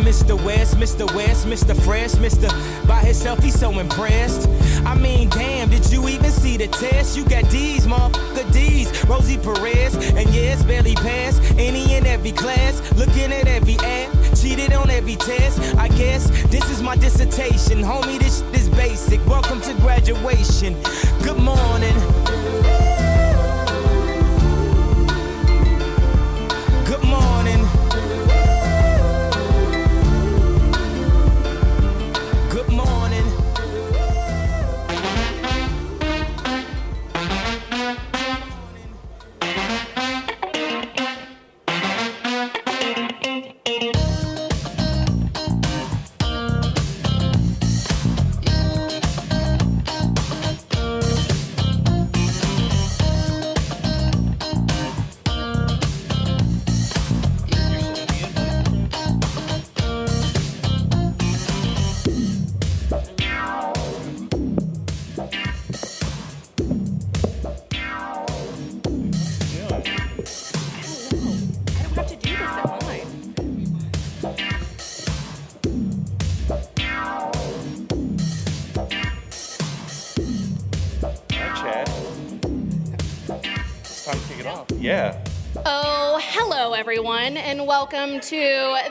Mr. West, Mr. Fresh, Mr. By himself, he's so impressed. I mean, damn, did you even see the test? You got D's, motherfucker D's, Rosie Perez, and yeah, it's barely passed. Any and every class, looking at every app, cheated on every test. I guess this is my dissertation, homie, this is basic. Welcome to graduation. Good morning. Good morning. Good morning. Yeah. Oh, hello everyone, and welcome to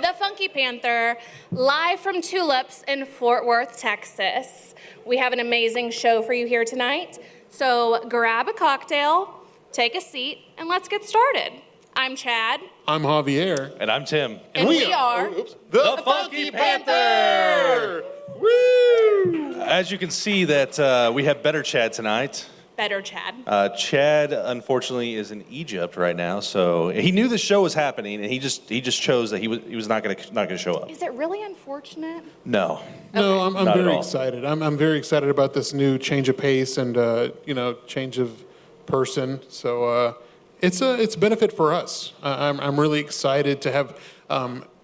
the Funky Panther, live from Tulips in Fort Worth, Texas. We have an amazing show for you here tonight, so grab a cocktail, take a seat, and let's get started. I'm Chad. I'm Javier. And I'm Tim. And we are the Funky Panther! Woo! As you can see that we have better Chad tonight. Better Chad. Chad, unfortunately, is in Egypt right now, so he knew the show was happening, and he just chose that he was not gonna show up. Is it really unfortunate? No. No, I'm Not very at all. excited. I'm very excited about this new change of pace and change of person. So it's a benefit for us. I'm really excited to have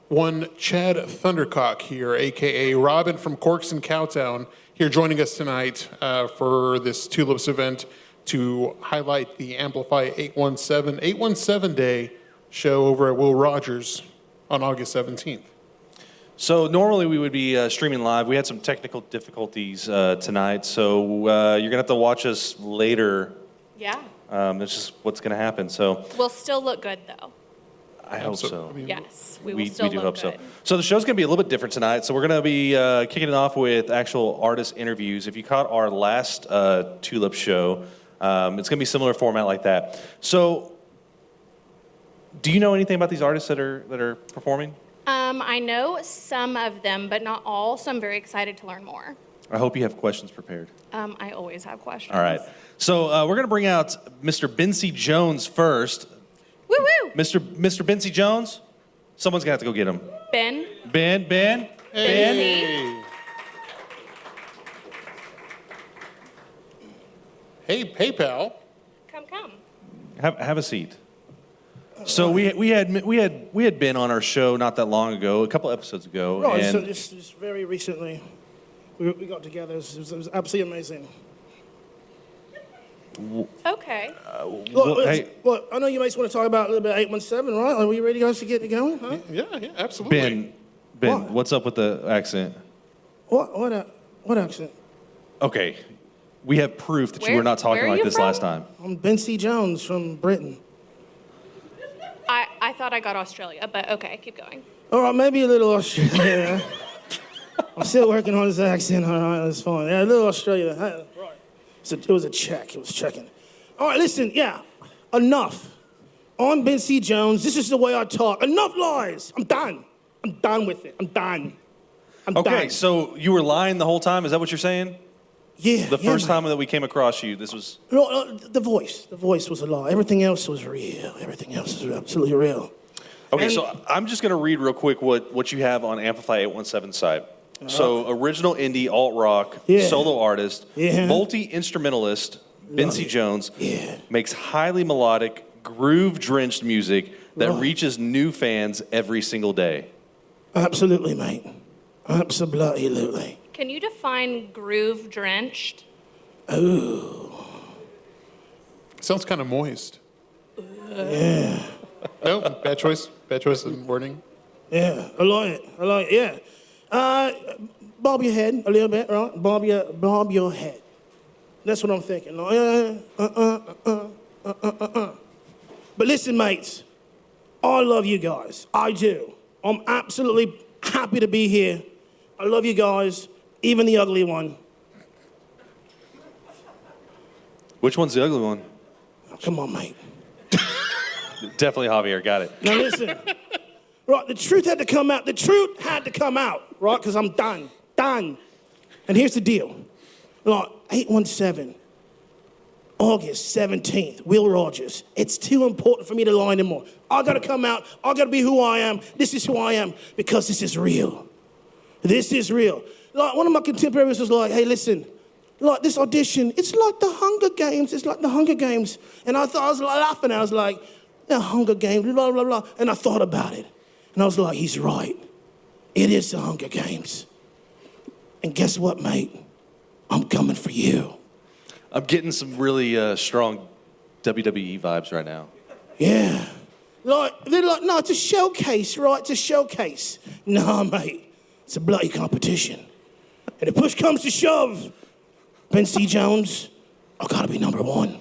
one Chad Thundercock here, aka Robin from Corks and Cowtown, here joining us tonight for this Tulips event to highlight the Amplify 817 Day show over at Will Rogers on August 17th. So normally we would be streaming live. We had some technical difficulties tonight, so you're gonna have to watch us later. Yeah. That's just what's gonna happen. So We'll still look good though. I hope so. Yes, we will still do look hope good. so. So the show's going to be a little bit different tonight. So we're going to be kicking it off with actual artist interviews. If you caught our last Tulip show, it's going to be a similar format like that. So do you know anything about these artists that are performing? I know some of them, but not all, so I'm very excited to learn more. I hope you have questions prepared. I always have questions. All right. So we're going to bring out Mr. Bency Jones first. Woo woo! Mr. Bency Jones? Someone's going to have to go get him. Ben? Ben? Bency. Hey, pal. Come. Have a seat. So we had Ben on our show not that long ago, a couple episodes ago. Right, and so just very recently, we got together. It was absolutely amazing. Okay. Look, I know you might want to talk about a little bit 817, right? Are we ready guys to get going? Huh? Yeah, absolutely. Ben, What? what's up with the accent? What accent? Okay, we have proof that you Where- were not talking where are like you this from? last time. I'm Bency Jones from Britain. I thought I got Australia, but okay, keep going. All right, maybe a little Australia. I'm still working on this accent. All right, that's fine. Yeah, a little Australia. Right. So it was a check. It was checking. All right, listen. Yeah, enough. I'm Bency Jones. This is the way I talk. Enough lies. I'm done. I'm done with it. I'm done. I'm Okay, done. so you were lying the whole time? Is that what you're saying? Yeah. The first man. time that we came across you, this was... No, the voice. The voice was a lie. Everything else was real. Everything else is absolutely real. Okay, And- so I'm just going to read real quick what you have on Amplify 817 site. So, original indie, alt-rock, Yeah. solo artist, Yeah. multi-instrumentalist, Bency it. Jones, Yeah. makes highly melodic, groove-drenched music that Right. reaches new fans every single day. Absolutely, mate. Absolutely. Can you define groove drenched? Sounds kind of moist. Yeah. No, bad choice in wording. Yeah, I like it, yeah. Bob your head a little bit, right? Bob your head. That's what I'm thinking. But listen, mates, I love you guys. I do. I'm absolutely happy to be here. I love you guys, even the ugly one. Which one's the ugly one? Oh, come on, mate. Definitely Javier, got it. Now listen, right, the truth had to come out. The truth had to come out, right, because I'm done. And here's the deal. Like, 817, August 17th, Will Rogers. It's too important for me to lie anymore. I gotta come out. I gotta be who I am. This is who I am because this is real. This is real. Like, one of my contemporaries was like, hey, listen, like this audition, it's like the Hunger Games. It's like the Hunger Games. And I was laughing. I was like, the Hunger Games, blah, blah, blah. And I thought about it. And I was like, he's right. It is the Hunger Games. And guess what, mate? I'm coming for you. I'm getting some really strong WWE vibes right now. Yeah. Like, they're like, no, it's a showcase, right? It's a showcase. No, mate. It's a bloody competition. And if push comes to shove, Ben C. Jones, I gotta be number one.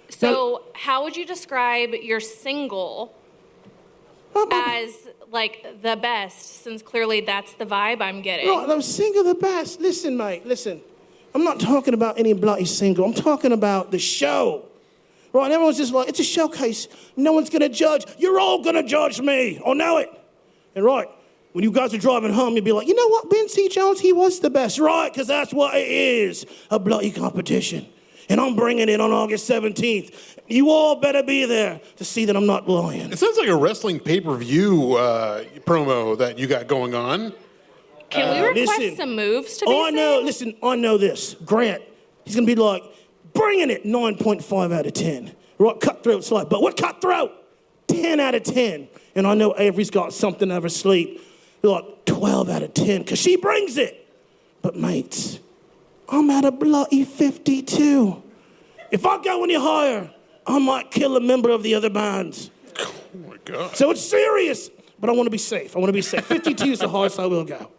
So how would you describe your single as, like, the best, since clearly that's the vibe I'm getting? Right, I'm single the best. Listen, mate, listen. I'm not talking about any bloody single. I'm talking about the show. Right, and everyone's just like, it's a showcase. No one's gonna judge. You're all gonna judge me. I know it. And right, when you guys are driving home, you'll be like, you know what, Ben C. Jones, he was the best. Right, because that's what it is, a bloody competition. And I'm bringing it on August 17th. You all better be there to see that I'm not lying. It sounds like a wrestling pay-per-view promo that you got going on. Can we request listen, some moves to be saying? I know this. Grant, he's going to be like, bringing it 9.5 out of 10. Right, cutthroat's like, but what cutthroat? 10 out of 10. And I know Avery's got something up her sleeve. Like 12 out of 10, because she brings it. But mates, I'm at a bloody 52. If I go any higher, I might kill a member of the other bands. Oh my God. So it's serious, but I want to be safe. 52 is the highest I will go.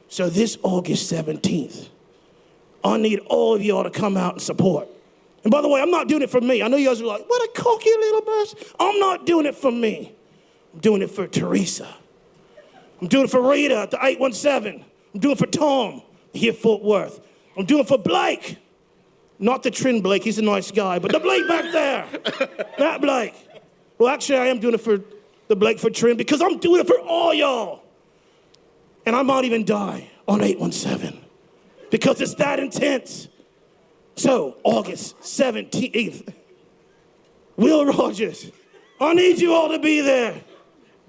So this August 17th, I need all of y'all to come out and support. And by the way, I'm not doing it for me. I know you guys are like, what a cocky little bus. I'm not doing it for me. I'm doing it for Teresa. I'm doing it for Rita at the 817. I'm doing it for Tom here at Fort Worth. I'm doing it for Blake. Not the Trin Blake, he's a nice guy, but the Blake back there. That Blake. Well, actually, I am doing it for the Blake for Trin because I'm doing it for all y'all. And I might even die on 817 because it's that intense. So, August 17th, Will Rogers, I need you all to be there.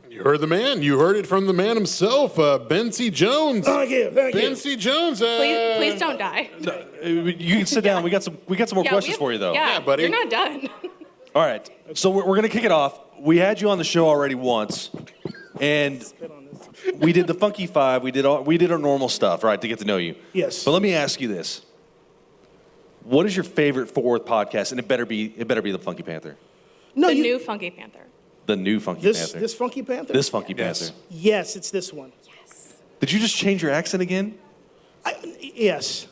You heard the man. You heard it from the man himself, Ben C. Jones. Thank you. Ben C. Jones. Please don't die. You can sit down. We got some more questions for you, though. Yeah, buddy. You're not done. All right. So we're going to kick it off. We had you on the show already once, and we did the Funky Five. We did our normal stuff, right, to get to know you. Yes. But let me ask you this: what is your favorite Fort Worth podcast? And it better be the Funky Panther. No, The new Funky Panther. The new Funky Panther. This Funky Panther? This Funky Panther. Yes, it's this one. Yes. Did you just change your accent again? Yes.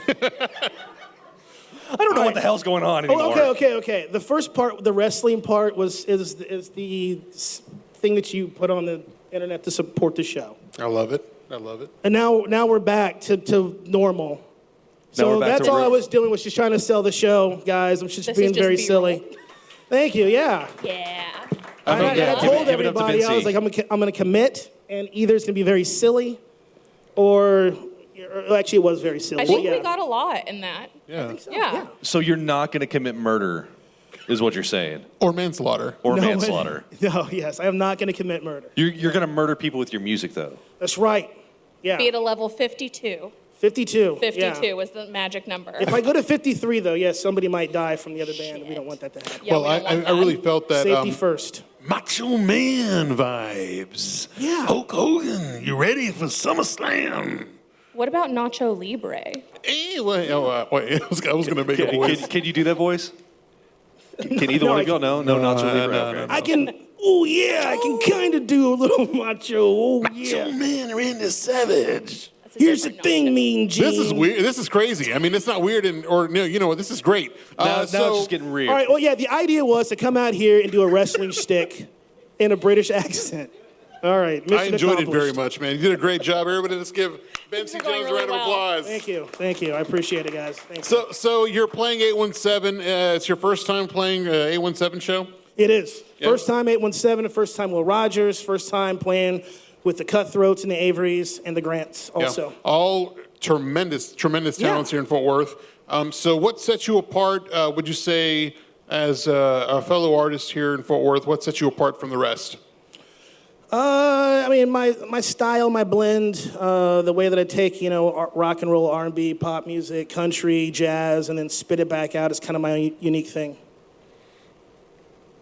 I don't know what the hell's going on anymore. Oh, okay. The first part, the wrestling part, is the thing that you put on the internet to support the show. I love it. And now we're back to normal. So that's all I was doing was just trying to sell the show, guys. I'm just This being is just very B-roll. silly. Thank you. Yeah. Yeah. I told Give it up to everybody, I was Vinci. like, I'm going to commit, and either it's going to be very silly, or actually it was very silly. I think but yeah. we got a lot in that. Yeah. Yeah. So you're not going to commit murder, is what you're saying, Or manslaughter. or No, manslaughter. No, yes, I am not going to commit murder. You're going to murder people with your music, though. That's right. Yeah. Be at a level 52. 52. 52 Yeah. was the magic number. If I go to 53, though, yes, somebody might die from the other band. We don't want that to happen. Yeah, Well, we don't want I really that. felt that Safety first. Macho Man vibes. Yeah. Hulk Hogan, you ready for SummerSlam? What about Nacho Libre? Hey, wait, I was going to make a voice. Can you do that voice? Can either one of y'all? No, not Nacho Libre. Okay. I can. Oh yeah, I can kind of do a little macho. Oh yeah. Man, Randy Savage. That's a Here's the different thing, Mean Gene. This is weird. This is crazy. I mean, it's not weird, this is great. Now it's just getting weird. All right, well, yeah, the idea was to come out here and do a wrestling shtick in a British accent. All right, mission I enjoyed it very accomplished. much, man. You did a great job. Everybody, let's give Ben C. Things are going Jones a really round of well. applause. Thank you. I appreciate it, guys. Thank you. So you're playing 817. It's your first time playing 817 show? It is. Yeah. First time 817, first time Will Rogers, first time playing with the Cutthroats and the Averys and the Grants also. Yeah. All tremendous talents Yeah. here in Fort Worth. So what sets you apart, would you say, as a fellow artist here in Fort Worth, what sets you apart from the rest? I mean, my style, my blend, the way that I take, rock and roll, R&B, pop music, country, jazz, and then spit it back out is kind of my unique thing.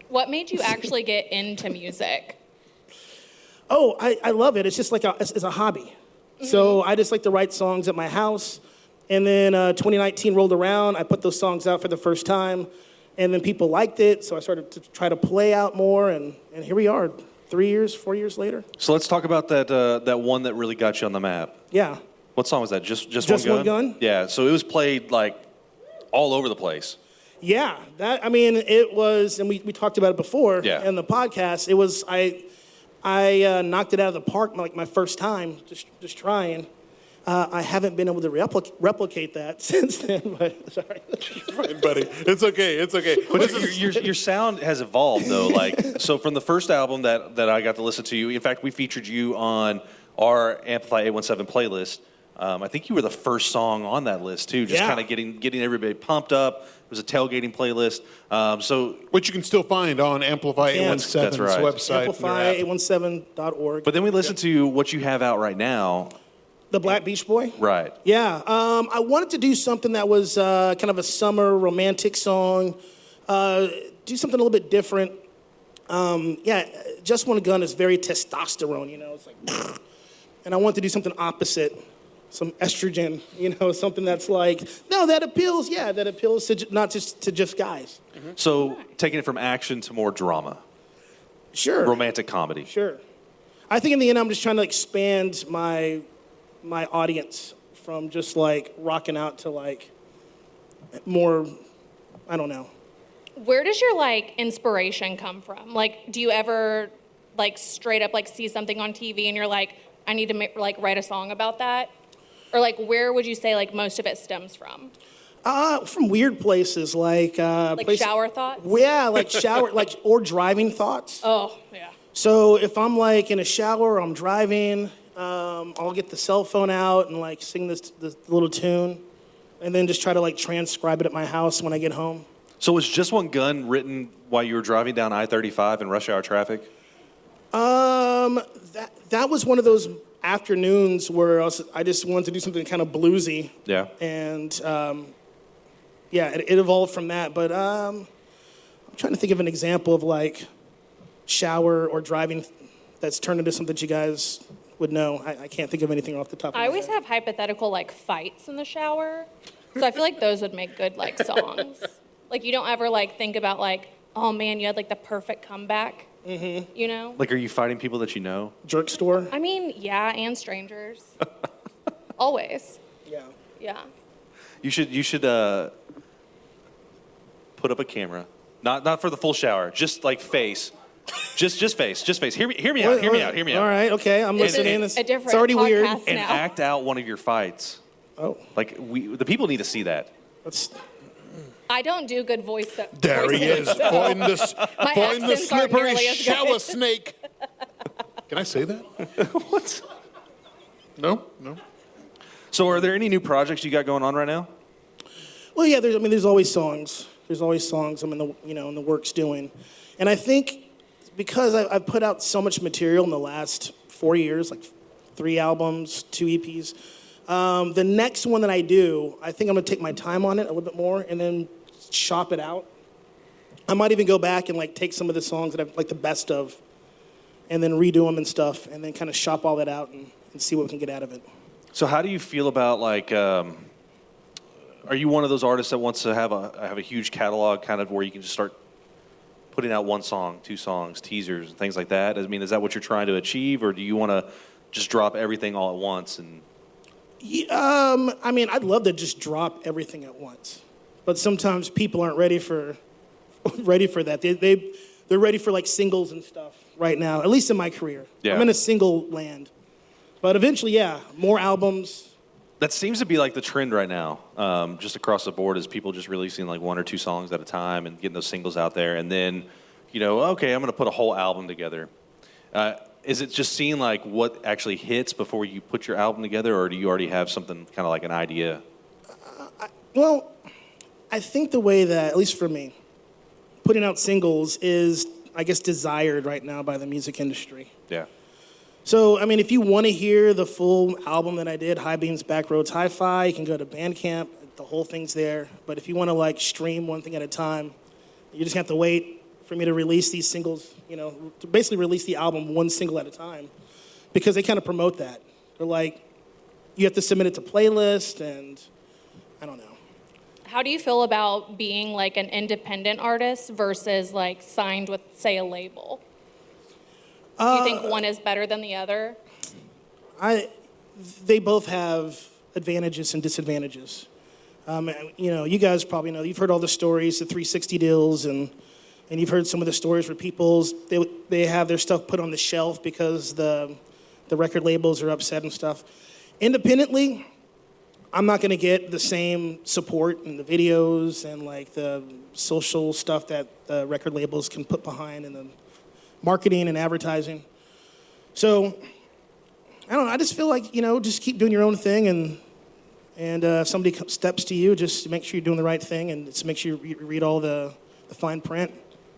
What made you actually get into music? Oh, I love it. It's just like it's a hobby. So I just like to write songs at my house. And then 2019 rolled around. I put those songs out for the first time. And then people liked it. So I started to try to play out more. And here we are, 4 years later. So let's talk about that one that really got you on the map. Yeah. What song was that? Just One Gun? Yeah. So it was played like all over the place. Yeah. It was, and we talked about it before Yeah. in the podcast. It was, I knocked it out of the park like my first time, just trying. I haven't been able to replicate that since then, but sorry. Fine, buddy. It's okay. But your sound has evolved though. Like so from the first album that I got to listen to you. In fact, we featured you on our Amplify 817 playlist. I think you were the first song on that list too. Just Yeah. kind of getting everybody pumped up. It was a tailgating playlist. Which you can still find on Amplify Yeah. 817's That's right. website. Amplify817.org. But then we listened to what you have out right now. The Black Beach Boy? Right. Yeah. I wanted to do something that was kind of a summer romantic song. Do something a little bit different. Just One Gun is very testosterone, It's like, and I wanted to do something opposite. Some estrogen, something that's like, no, that appeals to not just to just guys. So taking it from action to more drama, Sure. romantic comedy. Sure. I think in the end, I'm just trying to expand my audience from just like rocking out to like more, I don't know. Where does your inspiration come from? Like, do you ever straight up see something on TV and you're like, I need to write a song about that? Or where would you say most of it stems from? From weird places like Shower thoughts? Yeah, like shower, or driving thoughts. Oh, yeah. So if I'm in a shower or I'm driving, I'll get the cell phone out and sing this little tune, and then just try to transcribe it at my house when I get home. So was Just One Gun written while you were driving down I-35 in rush hour traffic? That was one of those afternoons where I just wanted to do something kind of bluesy. Yeah. And it evolved from that. But I'm trying to think of an example of shower or driving that's turned into something that you guys would know. I can't think of anything off the top of my I head. always have hypothetical fights in the shower. So I feel like those would make good songs. You don't ever think about oh man, you had the perfect comeback. Mm-hmm. Are you fighting people that you know? Jerk store? I mean, yeah, and strangers. Always. Yeah. Yeah. You should put up a camera, not for the full shower, just face, just face. Hear me out. All right, okay, I'm This listening. is a different It's already weird. podcast And now. act out one of your fights. Oh, The people need to see that. that's I don't do good voice. There he is. voices, so- Find the accents aren't slippery nearly as good. shower snake. Can I say that? What? No. So are there any new projects you got going on right now? well, yeah. There's always songs. There's always songs I'm in the works doing, and I think because I've put out so much material in the last 4 years, 3 albums, 2 EPs. The next one that I do, I think I'm gonna take my time on it a little bit more and then shop it out. I might even go back and take some of the songs that I've the best of, and then redo them and stuff, and then kind of shop all that out and see what we can get out of it. So how do you feel about are you one of those artists that wants to have a huge catalog, kind of where you can just start putting out one song, 2 songs, teasers, and things like that? I mean, is that what you're trying to achieve, or do you want to just drop everything all at once? And I mean, I'd love to just drop everything at once, but sometimes people aren't ready for that. They're ready for like singles and stuff right now. At least in my career, Yeah. I'm in a single land. But eventually, yeah, more albums. that seems to be like the trend right now, just across the board, is people just releasing like 1 or 2 songs at a time and getting those singles out there, and then, okay, I'm going to put a whole album together. Is it just seeing like what actually hits before you put your album together, or do you already have something kind of like an idea? Well, I think the way that, at least for me, putting out singles is, I guess, desired right now by the music industry. Yeah. So, I mean, if you want to hear the full album that I did, High Beams, Backroads, Hi-Fi, you can go to Bandcamp. The whole thing's there. But if you want to, like, stream one thing at a time, you just have to wait for me to release these singles, to basically release the album one single at a time, because they kind of promote that. They're like, you have to submit it to playlist, and I don't know. How do you feel about being like an independent artist versus like signed with, say, a label? Do you think one is better than the other? They both have advantages and disadvantages. You guys probably know, you've heard all the stories, the 360 deals, and you've heard some of the stories where they have their stuff put on the shelf because the record labels are upset and stuff. Independently, I'm not going to get the same support in the videos and like the social stuff that the record labels can put behind and the marketing and advertising. So, I don't know, I just feel like, just keep doing your own thing, and if somebody steps to you, just make sure you're doing the right thing, and just make sure you read all the fine print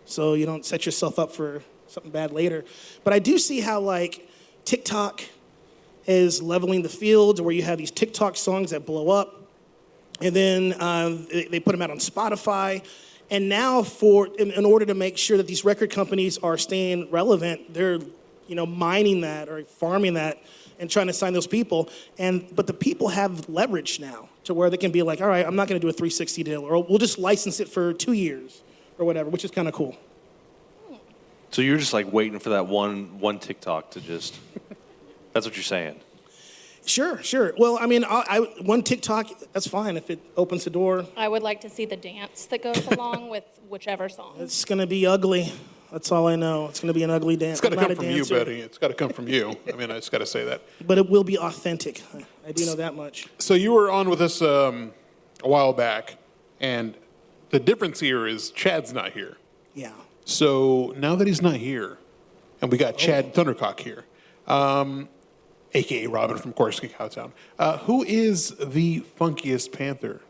so you don't set yourself up for something bad later. But I do see how, like, TikTok is leveling the field, where you have these TikTok songs that blow up, and then they put them out on Spotify. And now, in order to make sure that these record companies are staying relevant, they're mining that or farming that and trying to sign those people. But the people have leverage now to where they can be like, all right, I'm not going to do a 360 deal, or we'll just license it for 2 years or whatever, which is kind of cool. So you're just like waiting for that one TikTok to just. That's what you're saying. Sure. Well, I mean, one TikTok, that's fine if it opens the door. I would like to see the dance that goes along with whichever song. It's going to be ugly. That's all I know. It's going to be an ugly dance. It's got to I'm not come a from you, dancer, Betty. It's got to come from you. I mean, I just got to say that. But it will be authentic. I do know that much. So you were on with us a while back, and the difference here is Chad's not here. Yeah. So now that he's not here, and we got Chad Thundercock here, a.k.a. Robin from Corks and Cowtown, who is the funkiest Panther?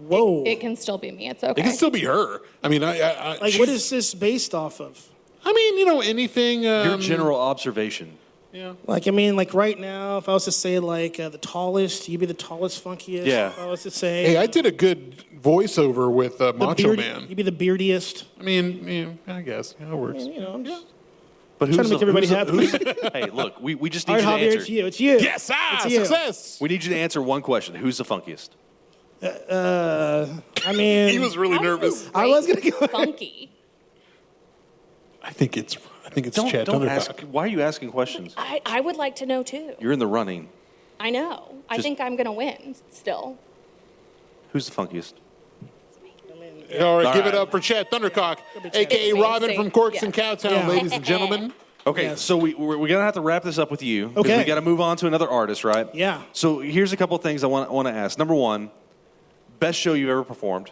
Whoa. It can still be me. It's okay. It can still be her. I mean, Like, what is this based off of? I mean, anything. Your general observation. Yeah. Like, I mean, like right now, if I was to say like the tallest, you'd be the tallest, funkiest. Yeah. If I was to say. Hey, I did a good voiceover with Macho Man. You'd be the beardiest. I mean, I guess. Yeah, it works. I'm just But trying to make everybody happy. Hey, look, we just All need right, you to Javier, answer. it's you. It's you. Yes, It's you. success. We need you to answer one question. Who's the funkiest? I mean, He was really How nervous. is I was gonna great go- funky. I think it's Chad Don't Thundercock. ask. Why are you asking questions? I would like to know too. You're in the running. I know. I Just- think I'm gonna win still. Who's the funkiest? All right, All give it right. up for Chad Thundercock, a.k.a. It's me, Robin see. from Corks and Yes. Cowtown, Yeah. ladies and gentlemen. Okay, Yes. so we're going to have to wrap this up with you. 'Cause Okay. we got to move on to another artist, right? Yeah. So here's a couple of things I want to ask. Number one, best show you've ever performed?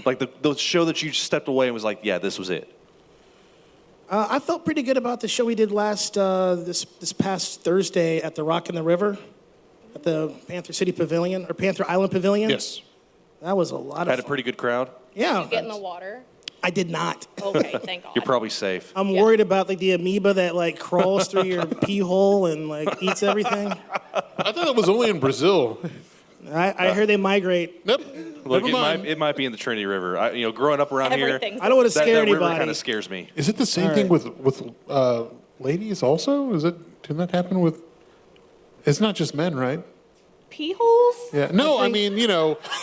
Like the show that you stepped away and was like, yeah, this was it. I felt pretty good about the show we did this past Thursday at the Rock in the River, at the Panther City Pavilion or Panther Island Pavilion. Yes. That was a lot of Had a fun. pretty good crowd. Yeah. Get in the water. I did not. Okay, thank God. You're probably safe. I'm worried about like the amoeba that like crawls through your pee hole and like eats everything. I thought it was only in Brazil. I heard they migrate. Nope. Look, Never mind. it might be in the Trinity River. Growing up around here, Everything's I don't want to that scare river anybody. kind of scares me. Is it the same thing with ladies also? Didn't that happen with? It's not just men, right? pee holes? Yeah. No, I mean,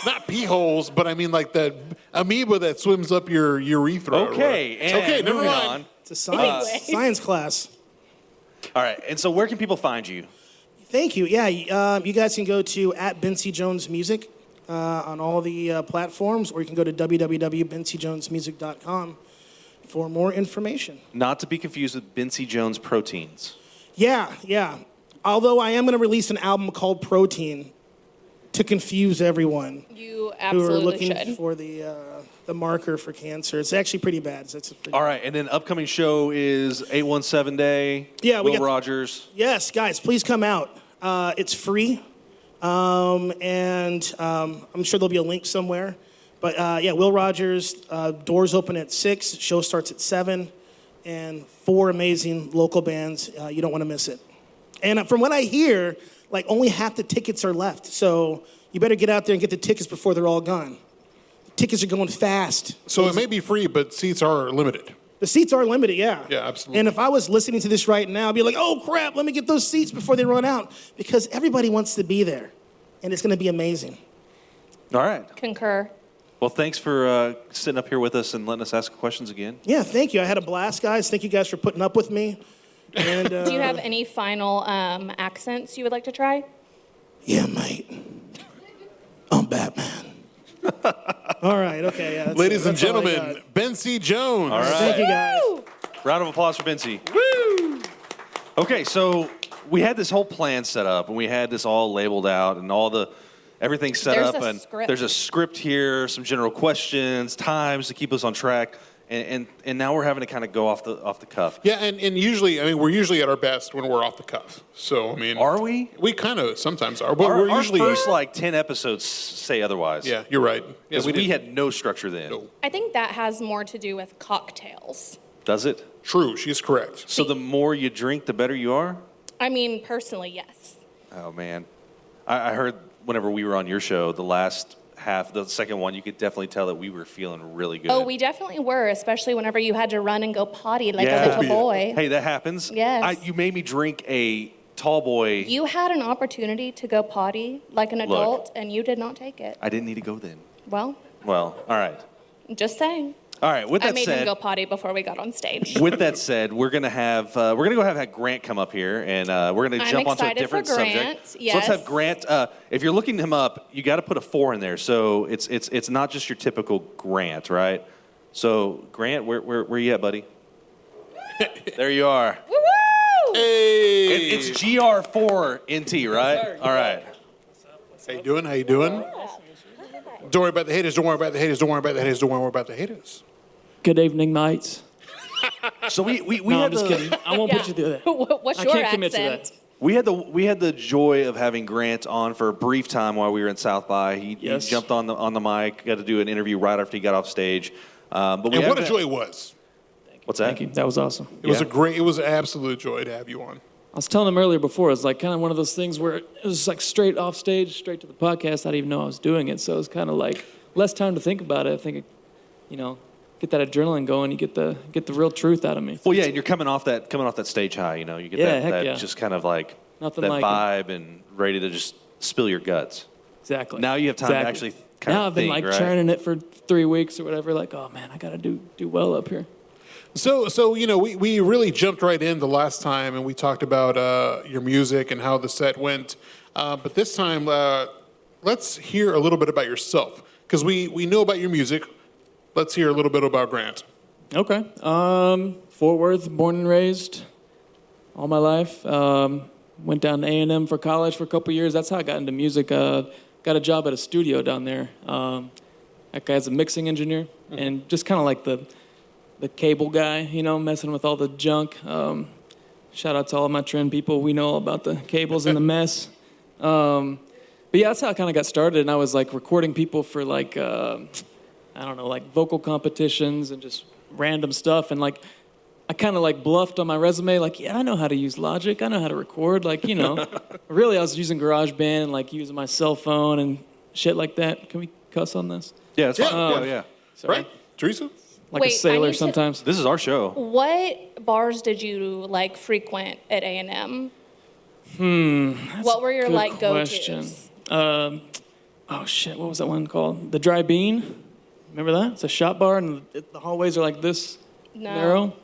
not pee holes, but I mean like that amoeba that swims up your urethra. Okay, and okay, never moving mind. on. It's a science class. All right, and so where can people find you? Thank you. Yeah, you guys can go to @BencyJonesMusic on all the platforms, or you can go to www.bencyjonesmusic.com for more information. Not to be confused with Bency Jones Proteins. Yeah. Although I am going to release an album called Protein to confuse everyone You who are absolutely looking should. for the marker for cancer. It's actually pretty bad. All right, and then upcoming show is 817 Day. Yeah, we Will got- Rogers. Yes, guys, please come out. It's free, and I'm sure there'll be a link somewhere. But yeah, Will Rogers, doors open at 6, show starts at 7, and 4 amazing local bands. You don't want to miss it. And from what I hear, like only half the tickets are left. So you better get out there and get the tickets before they're all gone. Tickets are going fast. So it may be free, but seats are limited. The seats are limited, yeah. Yeah, absolutely. And if I was listening to this right now, I'd be like, oh crap, let me get those seats before they run out. Because everybody wants to be there. And it's going to be amazing. All right. Concur. Well, thanks for sitting up here with us and letting us ask questions again. Yeah, thank you. I had a blast, guys. Thank you guys for putting up with me. And Do you have any final accents you would like to try? Yeah, mate. I'm Batman. All right, okay. Yeah, Ladies and that's all I gentlemen, got. Bency Jones. All right. Thank you, guys. Round of applause for Bency. Woo! Okay, so we had this whole plan set up, and we had this all labeled out, and everything set There's up, a and script. there's a script here, some general questions, times to keep us on track, and now we're having to kind of go off the cuff. Yeah, and usually, we're usually at our best when we're off the cuff. So, Are we? We kind of sometimes are, but Our, we're our usually... first 10 episodes say otherwise. Yeah, you're right. Yeah, Because we did. had no structure then. No. I think that has more to do with cocktails. Does it? True, she's correct. So the more you drink, the better you are? I mean, personally, yes. Oh, man. I heard whenever we were on your show, the last half, the second one, you could definitely tell that we were feeling really good. Oh, we definitely were, especially whenever you had to run and go potty like a little boy. Hey, that happens. Yes. You made me drink a tall boy. You had an opportunity to go potty like an adult, and you did not take it. I didn't need to go then. Well, Well, all right. just saying. All right, with I that made him said, go potty before we got on stage. with that said, we're gonna have Grant come up here, and we're gonna I'm jump onto a excited different for Grant, subject. So yes. let's have Grant. If you're looking him up, you got to put a 4 in there. So it's not just your typical Grant, right? So Grant, where you at, buddy? There you are. Woo-woo! Hey! It's GR4NT, right? All right. How you doing? How you doing? Don't worry about the haters. Don't worry about the haters. Don't worry about the haters. Don't worry about the haters. Good evening, mates. So we No, had I'm just kidding. I won't put you through that. What's I your can't commit to accent? that. We had the joy of having Grant on for a brief time while we were in South by. He Yes. jumped on the mic, got to do an interview right after he got off stage. But we And what a haven't- joy it was. What's that? Thank you. That was awesome. It was it was an absolute joy to have you on. I was telling him earlier before, it's like kind of one of those things where it was like straight off stage, straight to the podcast. I didn't even know I was doing it. So it was kind of like less time to think about it. I think, get that adrenaline going. You get the real truth out of me. Well, yeah, and you're coming off that stage high. You get Yeah, heck that yeah. just kind of like Nothing that like vibe and ready to just spill your guts. Exactly. Now you have time to actually kind now of I've been think, like right? churning it for 3 weeks or whatever. Like, oh man, I gotta do well up here. So we really jumped right in the last time, and we talked about your music and how the set went. But this time, let's hear a little bit about yourself, because we know about your music. Let's hear a little bit about Grant. Okay. Fort Worth, born and raised, all my life. Went down to A&M for college for a couple years. That's how I got into music. Got a job at a studio down there. That guy's a mixing engineer, and just kind of like the cable guy, messing with all the junk. Shout out to all of my trend people. We know all about the cables and the mess. But yeah, that's how I kind of got started. And I was like recording people for like vocal competitions and just random stuff. And like, I kind of like bluffed on my resume, like, yeah, I know how to use Logic. I know how to record. Like, really I was using GarageBand and like using my cell phone and shit like that. Can we cuss on this? Yeah, it's fine. Yeah. Yeah. Sorry. Right, Teresa? Like Wait, a I sailor need to- sometimes. This is our show. What bars did you frequent at A&M? What were your Good go-tos? question. Oh shit, what was that one called? The Dry Bean. Remember that? It's a shop bar, and the hallways are like this narrow.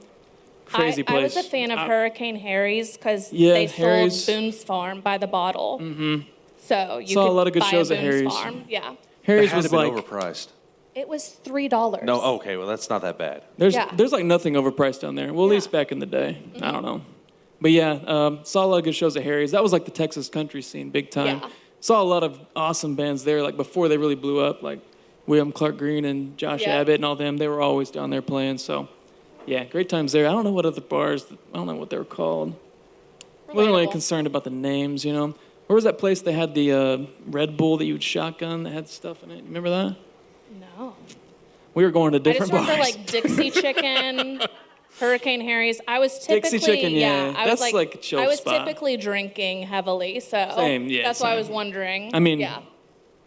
Crazy place. I was a fan of Hurricane Harry's because Yeah, they Harry's. sold Boone's Farm by the bottle. Mm-hmm. So you Saw could a lot of good buy shows a at Boone's Harry's. Farm. Yeah. Harry's It had was to be like overpriced. It was $3. No, okay, well that's not that bad. there's Yeah. there's like nothing overpriced down there. Well, at Yeah. least back in the day. I don't know. But yeah, saw a lot of good shows at Harry's. That was like the Texas country scene, big time. Yeah. Saw a lot of awesome bands there, like before they really blew up, like William Clark Green and Josh Yeah. Abbott and all them. They were always down there playing. So yeah, great times there. I don't know what other bars. I don't know what they were called. Wasn't really Relatable. concerned about the names, you know. Where was that place they had the Red Bull that you would shotgun that had stuff in it? You remember that? No. We were going to I just different remember bars. like Dixie Chicken, Hurricane Harry's. I was typically Dixie Chicken, yeah. I was That's like a chill I was spot. typically drinking heavily, so Same, yeah, that's why I same. was wondering. I mean- yeah,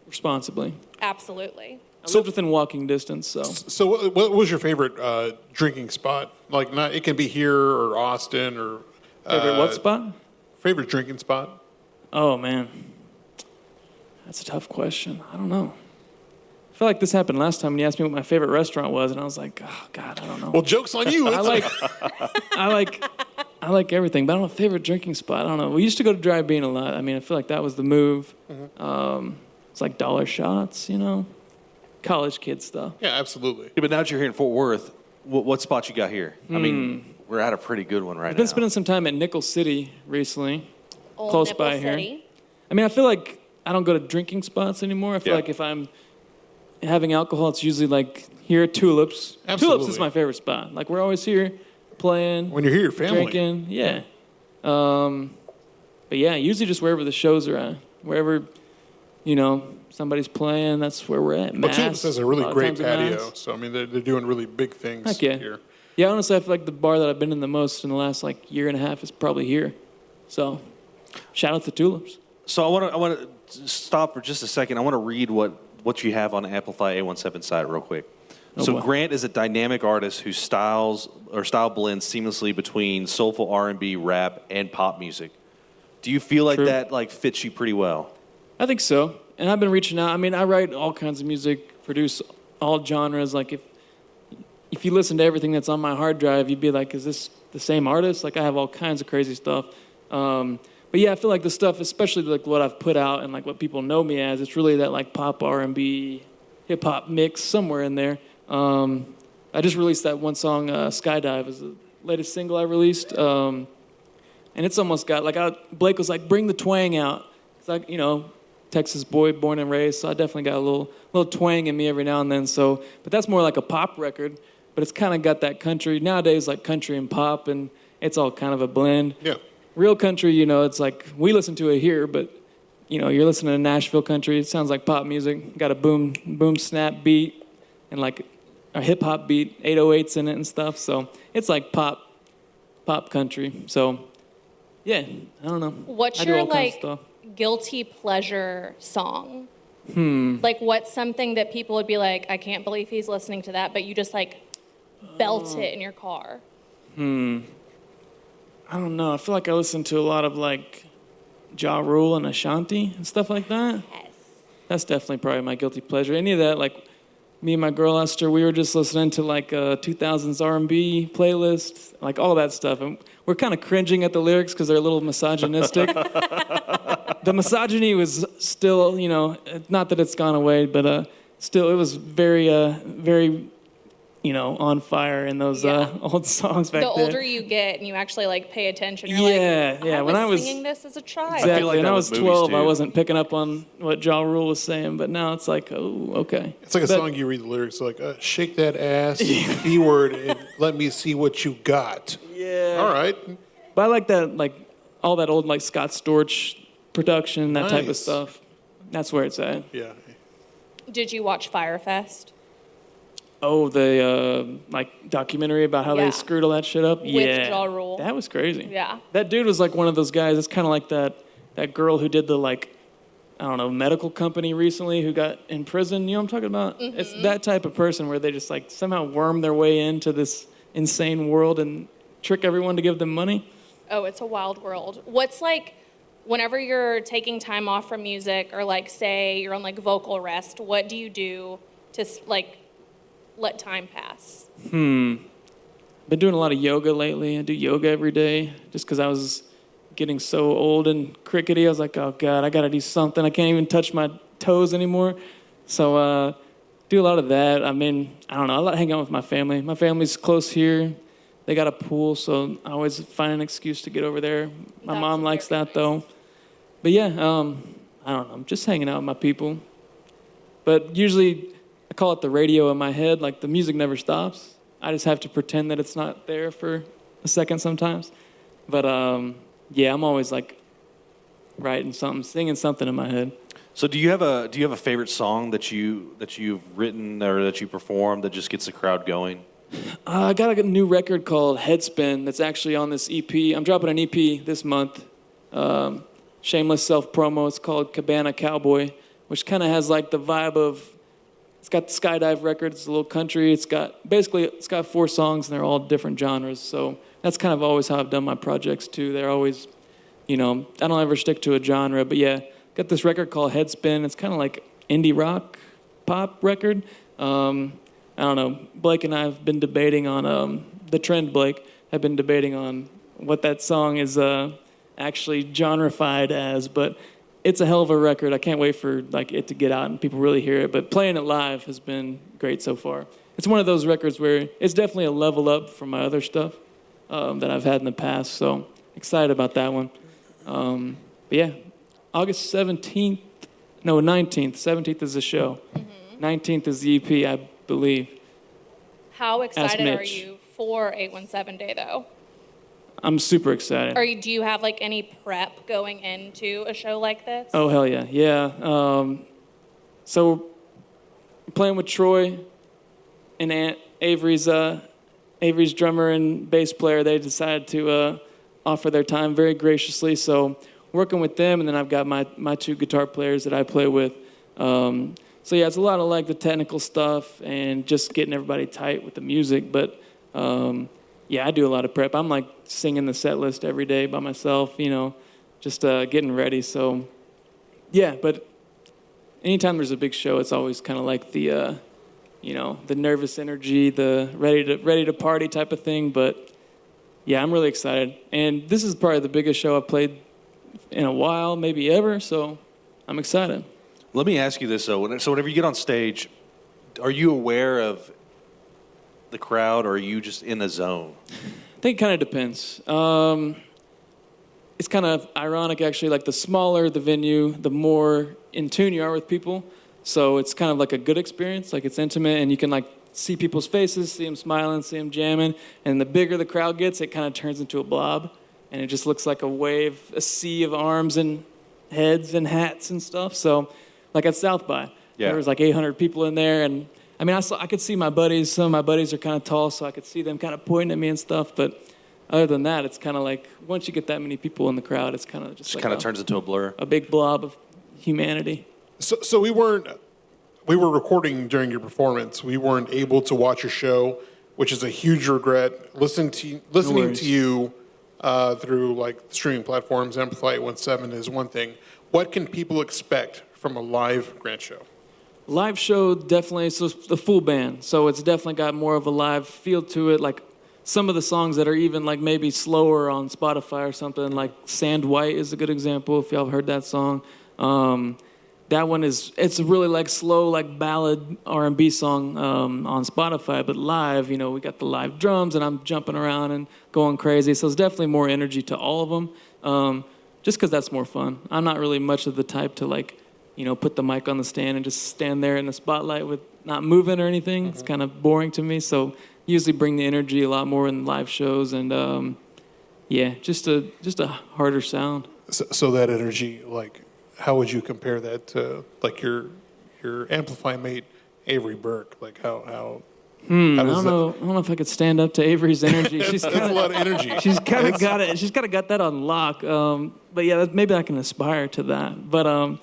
Responsibly. absolutely. I lived within walking distance, so. So what was your favorite drinking spot? Like, not it can be here or Austin or Favorite what spot? favorite drinking spot. Oh, man. That's a tough question. I don't know. I feel like this happened last time when you asked me what my favorite restaurant was, and I was like, oh, God, I don't know. Well, joke's on you. I like everything, but I don't know, favorite drinking spot. I don't know. We used to go to Dry Bean a lot. I mean, I feel like that was the move. It's like dollar shots, you know, college kid stuff. Yeah, absolutely. Yeah, but now that you're here in Fort Worth, what spot you got here? I mean, we're at a pretty good one right I've now. been spending some time at Nickel City recently, Old close Nipple by here. City. I mean, I feel like I don't go to drinking spots anymore. I feel Yeah. like if I'm having alcohol, it's usually like here at Tulips. Absolutely. Tulips is my favorite spot. Like we're always here playing, When you're here, your family. drinking. Yeah. But yeah, usually just wherever the shows are at. Wherever, you know, somebody's playing, that's where we're at. Well, Mass, Tulips has a really lot of great times at patio. Mass. So I mean, they're doing really big things Heck yeah. here. Yeah, honestly, I feel like the bar that I've been in the most in the last like year and a half is probably here. So, shout out to Tulips. So I want to stop for just a second. I want to read what you have on the Amplify A17 site real quick. Oh, So boy. Grant is a dynamic artist whose style blends seamlessly between soulful R&B, rap, and pop music. Do you feel like True. that like fits you pretty well? I think so. And I've been reaching out. I mean, I write all kinds of music, produce all genres. Like if you listen to everything that's on my hard drive, you'd be like, is this the same artist? Like I have all kinds of crazy stuff. But yeah, I feel like the stuff, especially like what I've put out and like what people know me as, it's really that like pop R&B, hip hop mix somewhere in there. I just released that one song, Skydive, is the latest single I released. And it's almost got like Blake was like, bring the twang out. It's like, you know, Texas boy, born and raised, so I definitely got a little twang in me every now and then. So, but that's more like a pop record, but it's kind of got that country nowadays, like country and pop, and it's all kind of a blend. Yeah. Real country, you know, it's like we listen to it here, but you know, you're listening to Nashville country. It sounds like pop music. Got a boom snap beat and like a hip hop beat, 808s in it and stuff. So it's like pop country. So yeah, I don't know. What's I do your all kinds of like stuff. guilty pleasure song? Like what's something that people would be like, I can't believe he's listening to that, but you just like belt it in your car. I don't know. I feel like I listen to a lot of like Ja Rule and Ashanti and stuff like that. Yes. That's definitely probably my guilty pleasure. Any of that, like me and my girl Esther, we were just listening to like a 2000s R&B playlist, like all that stuff. And we're kind of cringing at the lyrics because they're a little misogynistic. The misogyny was still, you know, not that it's gone away, but still it was very, very, you know, on fire in those Yeah. old songs back The then. older you get and you actually like pay attention, you're Yeah, like, yeah, I when was I was- singing this as a child. Exactly. feel like when that I with was movies, 12, I too. wasn't picking up on what Ja Rule was saying, but now it's like, oh, okay. It's like a But- song you read the lyrics like, shake that ass, B-word, and let me see what you got. Yeah. All right. But I like that, like all that old like Scott Storch production, that type of Nice. stuff. That's where it's at. Yeah. Did you watch Firefest? Oh, the like documentary about how Yeah. they screwed all that shit up. Yeah, Ja Rule. that was crazy. Yeah. That dude was like one of those guys. It's kind of like that girl who did the like, I don't know, medical company recently who got in prison. You know what I'm talking about? Mm-hmm. It's that type of person where they just like somehow worm their way into this insane world and trick everyone to give them money. Oh, it's a wild world. What's like whenever you're taking time off from music, or like say you're on like vocal rest, what do you do to like let time pass? Been doing a lot of yoga lately. I do yoga every day just because I was getting so old and crickety. I was like, oh God, I got to do something. I can't even touch my toes anymore. So do a lot of that. I mean, I don't know. I like hanging out with my family. My family's close here. They got a pool, so I always find an excuse to get over there. My mom likes that, though. But yeah, I don't know. I'm just hanging out with my people. But usually I call it the radio in my head. Like, the music never stops. I just have to pretend that it's not there for a second sometimes. But yeah, I'm always like writing something, singing something in my head. So do you have a favorite song that you've written or that you perform that just gets the crowd going? I got a new record called Headspin that's actually on this EP. I'm dropping an EP this month. Shameless self-promo. It's called Cabana Cowboy, which kind of has like the vibe of, it's got the Skydive record, it's a little country, it's got 4 songs and they're all different genres. So that's kind of always how I've done my projects too. They're always, I don't ever stick to a genre, but yeah, got this record called Headspin. It's kind of like indie rock pop record. I don't know. Blake and I have been debating on, the trend Blake, have been debating on what that song is actually genrefied as, but it's a hell of a record. I can't wait for like it to get out and people really hear it, but playing it live has been great so far. It's one of those records where it's definitely a level up from my other stuff that I've had in the past, so excited about that one. But yeah, August 17th, no, 19th. 17th is the show. 19th is the EP, I believe. How excited are you for 817 Day, though? I'm super excited. Do you have like any prep going into a show like this? Oh, hell yeah. Yeah. So playing with Troy and Avery's drummer and bass player, they decided to offer their time very graciously. So working with them, and then I've got my 2 guitar players that I play with. So yeah, it's a lot of like the technical stuff and just getting everybody tight with the music. But yeah, I do a lot of prep. I'm like singing the set list every day by myself, just getting ready. So yeah, but anytime there's a big show, it's always kind of like the, the nervous energy, the ready to party type of thing. But yeah, I'm really excited. And this is probably the biggest show I've played in a while, maybe ever. So I'm excited. Let me ask you this, though. So whenever you get on stage, are you aware of the crowd, or are you just in the zone? I think it kind of depends. It's kind of ironic, actually. Like, the smaller the venue, the more in tune you are with people. So it's kind of like a good experience. Like, it's intimate, and you can, like, see people's faces, see them smiling, see them jamming. And the bigger the crowd gets, it kind of turns into a blob. And it just looks like a wave, a sea of arms and heads and hats and stuff. So, like at South by, there was like 800 people in there. And, I mean, I could see my buddies. Some of my buddies are kind of tall, so I could see them kind of pointing at me and stuff. But other than that, it's kind of like, once you get that many people in the crowd, it's kind of just like kind of turns into a blur. A big blob of humanity. So we were recording during your performance. We weren't able to watch your show, which is a huge regret. Listening to you through like streaming platforms, Amplify 817 is one thing. What can people expect from a live Grant show? Live show, definitely. So it's the full band. So it's definitely got more of a live feel to it. Like some of the songs that are even like maybe slower on Spotify or something, like Sand White is a good example, if y'all have heard that song. That one it's a really like slow, like ballad R&B song on Spotify, but live, we got the live drums and I'm jumping around and going crazy. So it's definitely more energy to all of them, just because that's more fun. I'm not really much of the type to like, put the mic on the stand and just stand there in the spotlight with not moving or anything. It's kind of boring to me. So usually bring the energy a lot more in live shows and just a harder sound. So that energy, like, how would you compare that to like your Amplify mate Avery Burke? Like how I don't know if I could stand up to Avery's energy. That's a lot of energy. She's kind of got it. She's kind of got that on lock. But yeah, maybe I can aspire to that. But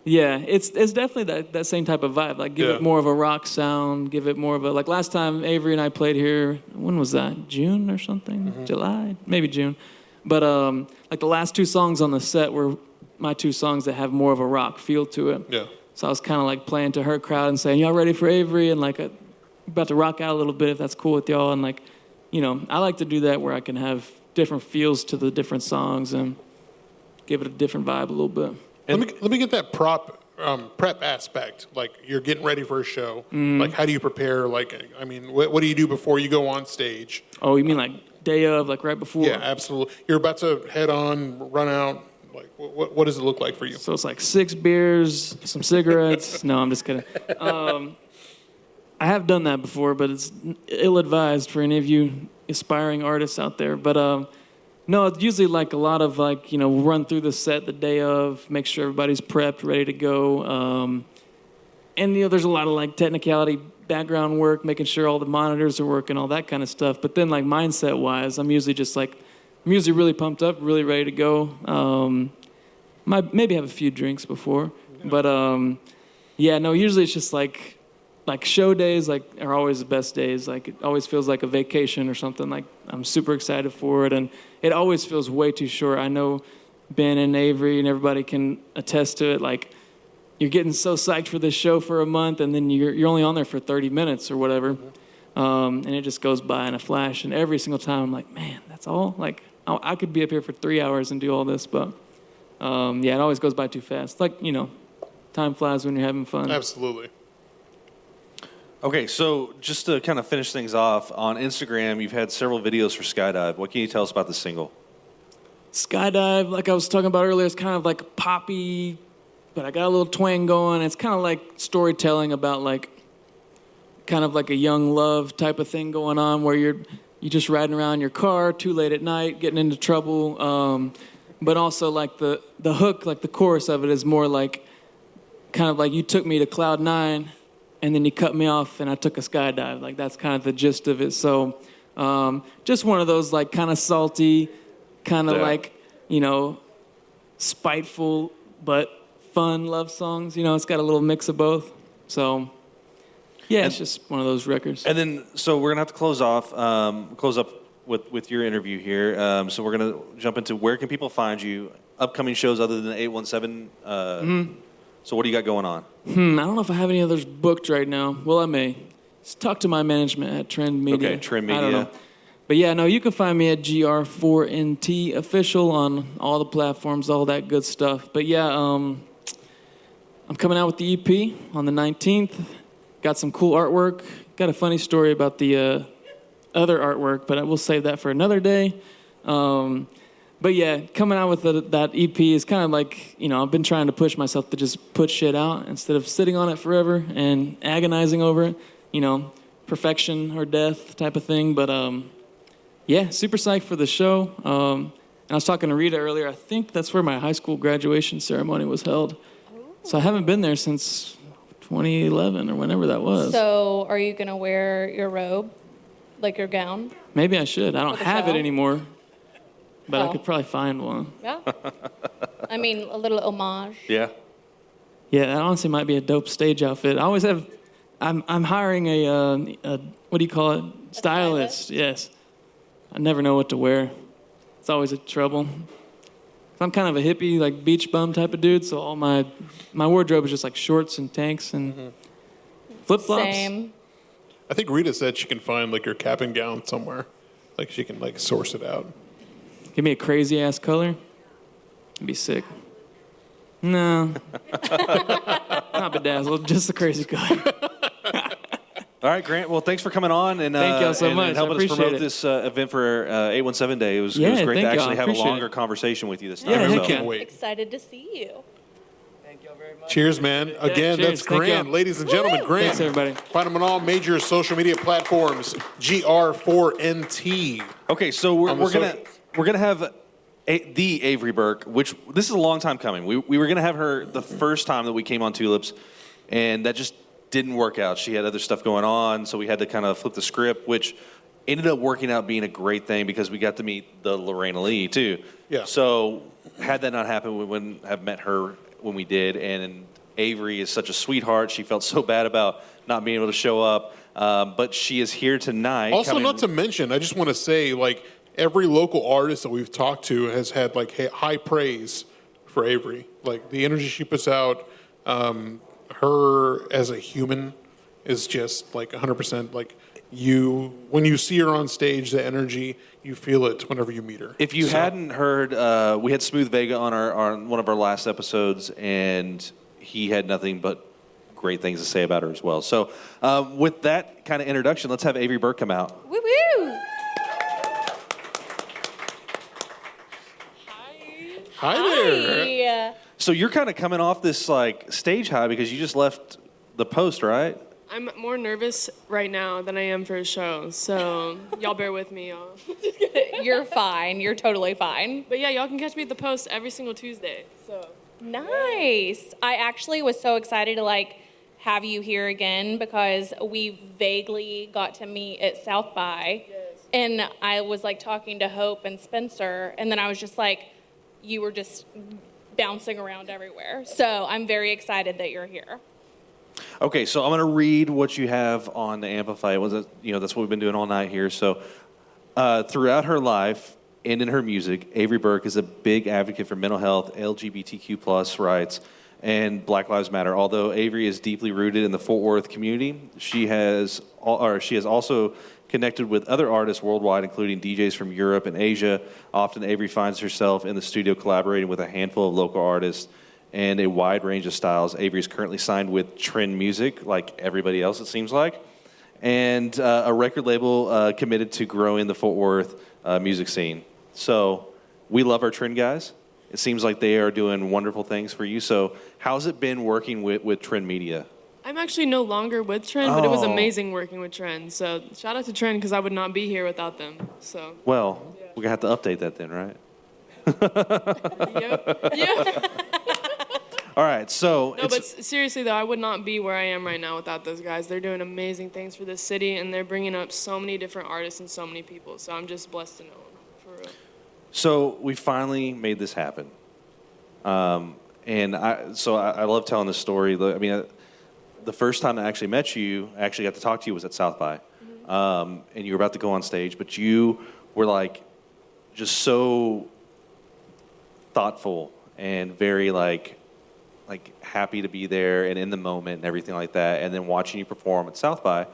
yeah, it's definitely that same type of vibe. Like give it more of a rock sound. Give it more of a like last time Avery and I played here. When was that? June or something? July? Maybe June. But like the last 2 songs on the set were my 2 songs that have more of a rock feel to it. Yeah. So I was kind of like playing to her crowd and saying, y'all ready for Avery? And like, about to rock out a little bit if that's cool with y'all. And like, you know, I like to do that where I can have different feels to the different songs and give it a different vibe a little bit. Let me get that prep aspect. Like, you're getting ready for a show. Like, how do you prepare? Like, I mean, what do you do before you go on stage? Oh, you mean like day of, like right before? Yeah, absolutely. You're about to head on, run out. Like, what does it look like for you? So it's like 6 beers, some cigarettes. No, I'm just kidding. I have done that before, but it's ill-advised for any of you aspiring artists out there. But no, it's usually like a lot of like, you know, we'll run through the set the day of, make sure everybody's prepped, ready to go. And, you know, there's a lot of like technicality, background work, making sure all the monitors are working, all that kind of stuff. But then like mindset-wise, I'm usually really pumped up, really ready to go. Maybe have a few drinks before. But yeah, no, usually it's just like show days are always the best days. Like it always feels like a vacation or something. Like I'm super excited for it, and it always feels way too short. I know Ben and Avery and everybody can attest to it. Like you're getting so psyched for this show for a month, and then you're only on there for 30 minutes or whatever, and it just goes by in a flash. And every single time I'm like, man, that's all. Like I could be up here for 3 hours and do all this, but yeah, it always goes by too fast. Like, you know, time flies when you're having fun. Absolutely. Okay, so just to kind of finish things off, on Instagram, you've had several videos for Skydive. What can you tell us about the single? Skydive, like I was talking about earlier, it's kind of like poppy, but I got a little twang going. It's kind of like storytelling about like kind of like a young love type of thing going on where you're just riding around in your car too late at night, getting into trouble. But also like the hook, like the chorus of it is more like kind of like you took me to cloud 9 and then you cut me off and I took a skydive. Like that's kind of the gist of it. So just one of those like kind of salty, kind of like, you know, spiteful but fun love songs. You know, it's got a little mix of both. So yeah, it's just one of those records. And then, so we're gonna have to close up with your interview here. So we're gonna jump into where can people find you? Upcoming shows other than 817. So what do you got going on? I don't know if I have any others booked right now. Well, I may. Just talk to my management at Trend Media. Okay, Trend Media. I don't know. But yeah, no, you can find me at GR4NT official on all the platforms, all that good stuff. But yeah, I'm coming out with the EP on the 19th. Got some cool artwork. Got a funny story about the other artwork, but I will save that for another day. But yeah, coming out with that EP is kind of like, you know, I've been trying to push myself to just put shit out instead of sitting on it forever and agonizing over it, you know, perfection or death type of thing. But yeah, super psyched for the show. And I was talking to Rita earlier. I think that's where my high school graduation ceremony was held. So I haven't been there since 2011 or whenever that was. So are you going to wear your robe, like your gown? Maybe I should. I don't have it anymore. But Oh. I could probably find one. Yeah. I mean, a little homage. Yeah. Yeah, that honestly might be a dope stage outfit. I always have. I'm hiring a what do you call it? Stylist. Yes. I never know what to wear. It's always a trouble. I'm kind of a hippie, like beach bum type of dude. So all my wardrobe is just like shorts and tanks and flip flops. Same. I think Rita said she can find like your cap and gown somewhere. Like she can like source it out. Give me a crazy ass color. It'd be sick. No. Not bedazzled, just a crazy color. All right, Grant. Well, thanks for coming on and Thank y'all so and much. helping I us promote appreciate it. this event for 817 Day. It was Yeah, great thank to y'all. actually have a Appreciate longer it. conversation with you this time. Yeah, I heck can't yeah. wait. Excited to see you. Cheers, man. Again, cheers. that's Thank Grant. y'all. Ladies and gentlemen, Grant. Thanks, everybody. Find him on all major social media platforms. GR4NT. Okay, so we're Almost gonna have the Avery Burke, which this is a long time coming. We were gonna have her the first time that we came on Tulips, and that just didn't work out. She had other stuff going on, so we had to kind of flip the script, which ended up working out being a great thing because we got to meet the Lorena Lee too. Yeah. So had that not happened, we wouldn't have met her when we did. And Avery is such a sweetheart. She felt so bad about not being able to show up, but she is here tonight. Also, not to mention, I just want to say, like, every local artist that we've talked to has had like high praise for Avery. Like the energy she puts out, her as a human is just like 100%. Like when you see her on stage, the energy, you feel it whenever you meet her. If you hadn't heard, we had Smooth Vega on one of our last episodes, and he had nothing but great things to say about her as well. So with that kind of introduction, let's have Avery Burke come out. Woo woo! Hi there. Hi. So you're kind of coming off this like stage high because you just left the Post, right? I'm more nervous right now than I am for a show, so y'all bear with me, y'all. You're fine. You're totally fine. But yeah, y'all can catch me at the Post every single Tuesday. So Nice. I actually was so excited to have you here again because we vaguely got to meet at South by. Yes. And I was talking to Hope and Spencer, and then I was just you were just bouncing around everywhere. So I'm very excited that you're here. Okay, so I'm going to read what you have on the Amplify. That's what we've been doing all night here. So throughout her life and in her music, Avery Burke is a big advocate for mental health, LGBTQ plus rights, and Black Lives Matter. Although Avery is deeply rooted in the Fort Worth community, she has also connected with other artists worldwide, including DJs from Europe and Asia. Often Avery finds herself in the studio collaborating with a handful of local artists and a wide range of styles. Avery is currently signed with Trend Music, like everybody else it seems like, and a record label committed to growing the Fort Worth music scene. So we love our Trend guys. It seems like they are doing wonderful things for you. So how's it been working with Trend Media? I'm actually no longer with Trend, but it was amazing working with Trend. So shout out to Trend because I would not be here without them. So Well, we're going to have to update that then, right? Yep. Yeah. All right, so... No, but seriously, though, I would not be where I am right now without those guys. They're doing amazing things for this city, and they're bringing up so many different artists and so many people. So I'm just blessed to know them, for real. So we finally made this happen. And I love telling this story. I mean, the first time I actually met you, I actually got to talk to you was at South by. And you were about to go on stage, but you were just so thoughtful and very happy to be there and in the moment and everything like that. And then watching you perform at South by,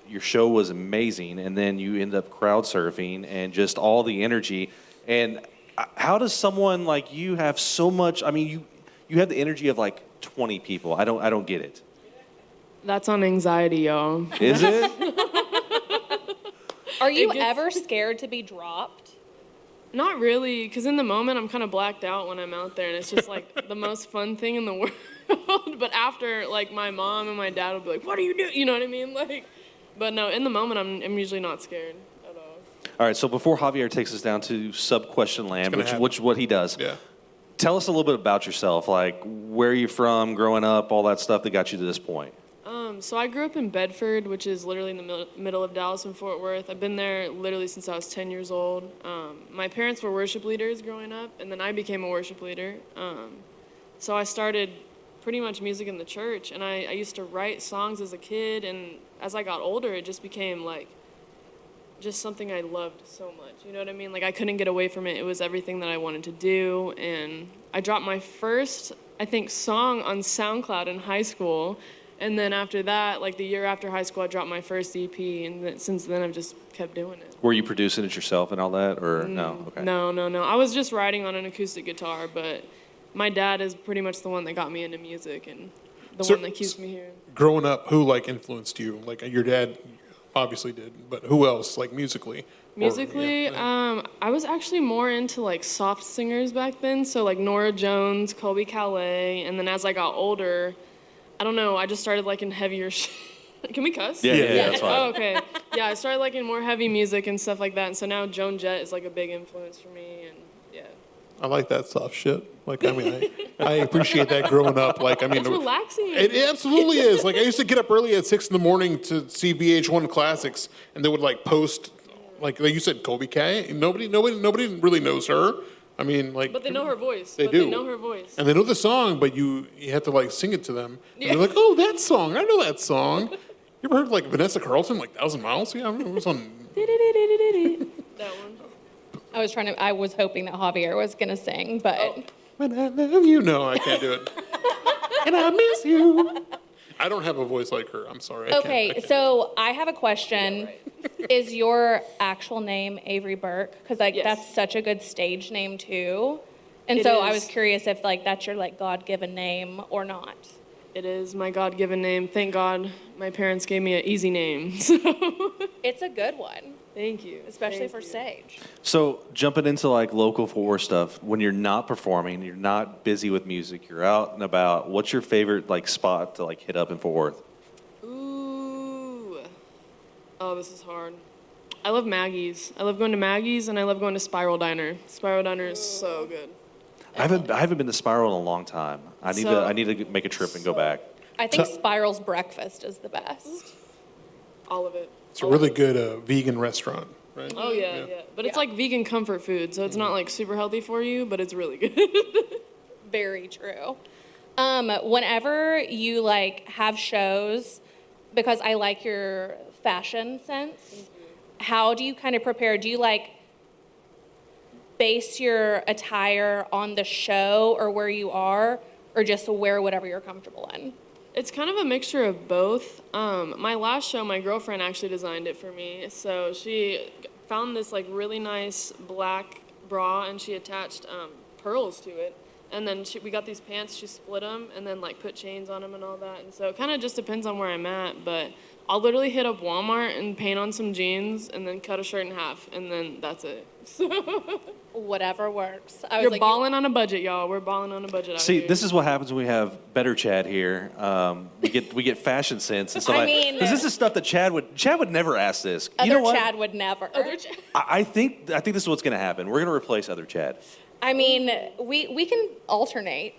your show was amazing. And then you end up crowd surfing and just all the energy. And how does someone like you have so much? I mean, you have the energy of 20 people. I don't get it. That's on anxiety, y'all. Is it? Are you ever scared to be dropped? Not really, because in the moment I'm kind of blacked out when I'm out there, and it's just the most fun thing in the world. But after, my mom and my dad will be like, "What are you doing?" You know what I mean? But no, in the moment I'm usually not scared at all. All right. So before Javier takes us down to sub-question land, which what he does, Yeah. Tell us a little bit about yourself. Where are you from, growing up, all that stuff that got you to this point. So I grew up in Bedford, which is literally in the middle of Dallas and Fort Worth. I've been there literally since I was 10 years old. My parents were worship leaders growing up, and then I became a worship leader. So I started pretty much music in the church, and I used to write songs as a kid, and as I got older, it just became just something I loved so much. You know what I mean? I couldn't get away from it. It was everything that I wanted to do, and I dropped my first, I think, song on SoundCloud in high school. And then after that, the year after high school, I dropped my first EP, and since then I've just kept doing it. Were you producing it yourself and all that, or no? Okay. No. I was just writing on an acoustic guitar, but my dad is pretty much the one that got me into music and the one that keeps me here. Growing up, who influenced you? Your dad obviously did, but who else, musically? Musically, I was actually more into soft singers back then, so Nora Jones, Colby Calais, and then as I got older, I don't know, I just started liking heavier shit. Can we cuss? Yeah, that's fine. Oh, okay. Yeah, I started liking more heavy music and stuff like that, and so now Joan Jett is a big influence for me, and yeah. I like that soft shit. I appreciate that growing up. It's relaxing. It absolutely is. I used to get up early at 6 a.m. to see VH1 Classics, and they would post, like you said, Colby Kay. Nobody really knows her. But they know her voice. They know her voice. And they know the song, but you have to sing it to them. And they're like, oh, that song. I know that song. You ever heard Vanessa Carlton, 1,000 Miles? Yeah, I remember it was on. That one. I was hoping that Javier was gonna sing, but When I love you. No, I can't do it. And I miss you. I don't have a voice like her. I'm sorry. I okay. can't. So I have a question. Is your actual name Avery Burke? Because like Yes. that's such a good stage name too. And It so I is. was curious if like that's your like God-given name or not. It is my God-given name. Thank God my parents gave me an easy name. So It's a good one, thank you. especially Thank for you. stage. So jumping into like local Fort Worth stuff, when you're not performing, you're not busy with music, you're out and about. What's your favorite like spot to like hit up in Fort Worth? Ooh. Oh, this is hard. I love Maggie's. I love going to Maggie's, and I love going to Spiral Diner. Spiral Diner is so good. I haven't been to Spiral in a long time. I need to make a trip and go back. I think Spiral's breakfast is the best. All of it. It's a really good vegan restaurant, right? Oh, yeah. But it's Yeah. like vegan comfort food, so it's not like super healthy for you, but it's really good. Very true. Whenever you like have shows, because I like your fashion sense, how do you kind of prepare? Do you like base your attire on the show or where you are, or just wear whatever you're comfortable in? It's kind of a mixture of both. My last show, my girlfriend actually designed it for me. So she found this like really nice black bra, and she attached pearls to it. And then we got these pants, she split them, and then like put chains on them and all that. And so it kind of just depends on where I'm at, but I'll literally hit up Walmart and paint on some jeans and then cut a shirt in half, and then that's it. So Whatever works. I was you're like, balling on a budget, y'all. We're balling on a budget out See, here. this is what happens when we have better Chad here. We get fashion sense and stuff. I mean- because this is stuff that Chad would never ask this. Other You know what? Chad would never. I think this is what's going to happen. We're going to replace other Chad. I mean, we can alternate.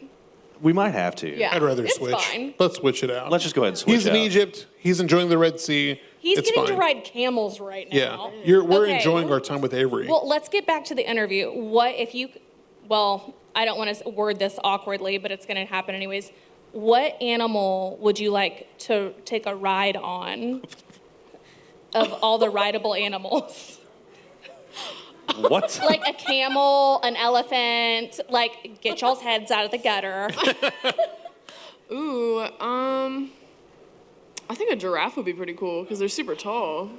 We might have to. Yeah. I'd rather it's switch. Fine. Let's switch it out. Let's just go ahead and switch. He's in out. Egypt. He's enjoying the Red Sea. He's it's getting fine. to ride camels right now. Yeah, we're Okay. enjoying our time with Avery. Well, let's get back to the interview. What if you, well, I don't want to word this awkwardly, but it's going to happen anyways. What animal would you like to take a ride on of all the rideable animals? What? Like a camel, an elephant, like get y'all's heads out of the gutter. Ooh, I think a giraffe would be pretty cool because they're super tall.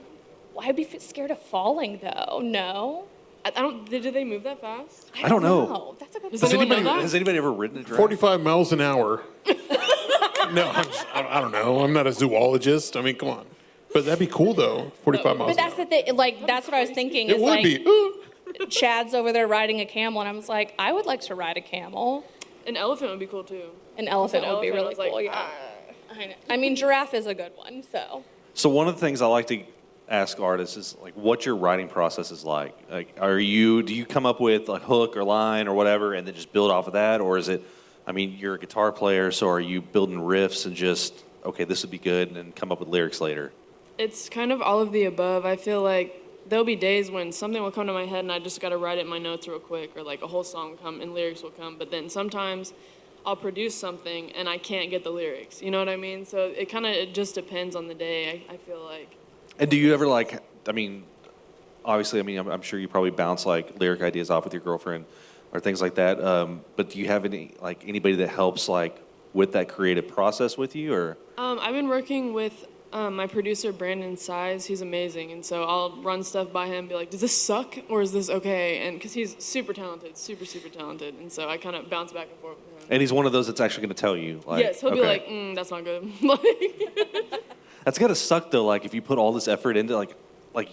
Well, I'd be scared of falling though. No? I don't. Did they move that fast? I don't know. That's a good Does question. anyone know that? Has anybody ever ridden a giraffe? 45 miles an hour. No, I don't know. I'm not a zoologist. I mean, come on. But that'd be cool, though. 45 miles But an that's hour. the thing, like, that's what I was thinking. It is would like, be. Ooh. Chad's over there riding a camel, and I was like, I would like to ride a camel. An elephant would be cool too. An elephant would be elephant really was like, cool, yeah. I know. I mean, giraffe is a good one, so. So one of the things I like to ask artists is like, what your writing process is like. Like, do you come up with a hook or line or whatever, and then just build off of that, or is it? I mean, you're a guitar player, so are you building riffs and just okay, this would be good, and then come up with lyrics later? It's kind of all of the above. I feel like there'll be days when something will come to my head and I just got to write it in my notes real quick, or like a whole song will come and lyrics will come. But then sometimes I'll produce something and I can't get the lyrics. You know what I mean? So it just depends on the day, I feel like. And do you ever like? I mean, obviously, I mean, I'm sure you probably bounce like lyric ideas off with your girlfriend or things like that. But do you have anybody that helps like with that creative process with you, or? I've been working with my producer, Brandon Size. He's amazing. And so I'll run stuff by him and be like, does this suck or is this okay? And because he's super talented, super, super talented. And so I kind of bounce back and forth with him. And he's one of those that's actually going to tell you. Like, Yes, he'll be like, that's not good. Like, that's got to suck though. Like if you put all this effort into like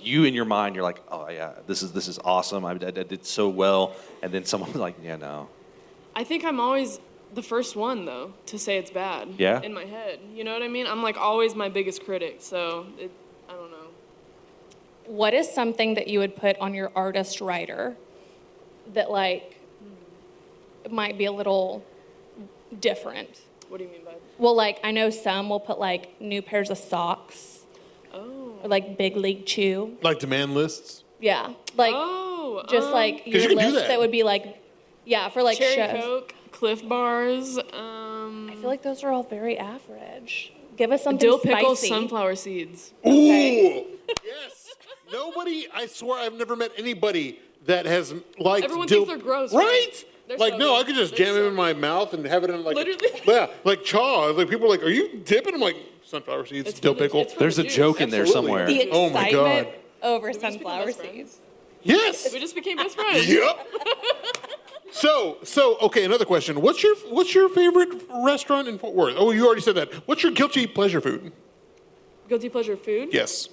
you in your mind, you're like, oh yeah, this is awesome. I did so well. And then someone's like, yeah, no. I think I'm always the first one, though, to say it's bad. Yeah? In my head. You know what I mean? I'm like always my biggest critic. So I don't know. What is something that you would put on your artist writer that like might be a little different? What do you mean by Well, like I know some will put like new pairs of socks Oh. or like big league chew. Like demand lists? Yeah, like Oh. just like your you can do list that. would be like, yeah, for like Cherry shows. Coke, Cliff Bars, I feel like those are all very average. Give us something dill pickles, spicy. sunflower seeds. Okay. Yes. Nobody, I swear I've never met anybody that has liked Everyone dill. thinks they're gross, Right? right? They're Like, so no, good. I could just They're jam so it in my mouth and have it in like, Literally. yeah, like chaw. Like people are like, are you dipping? I'm like, sunflower seeds, It's dill for the- pickle. it's for There's the a juice. joke in there Absolutely. somewhere. The Oh my excitement God. over Did we just become sunflower best seeds. friends? Yes. We just became best friends. Yep. So okay. Another question. What's your favorite restaurant in Fort Worth? Oh, you already said that. What's your guilty pleasure food? Guilty pleasure food? Yes.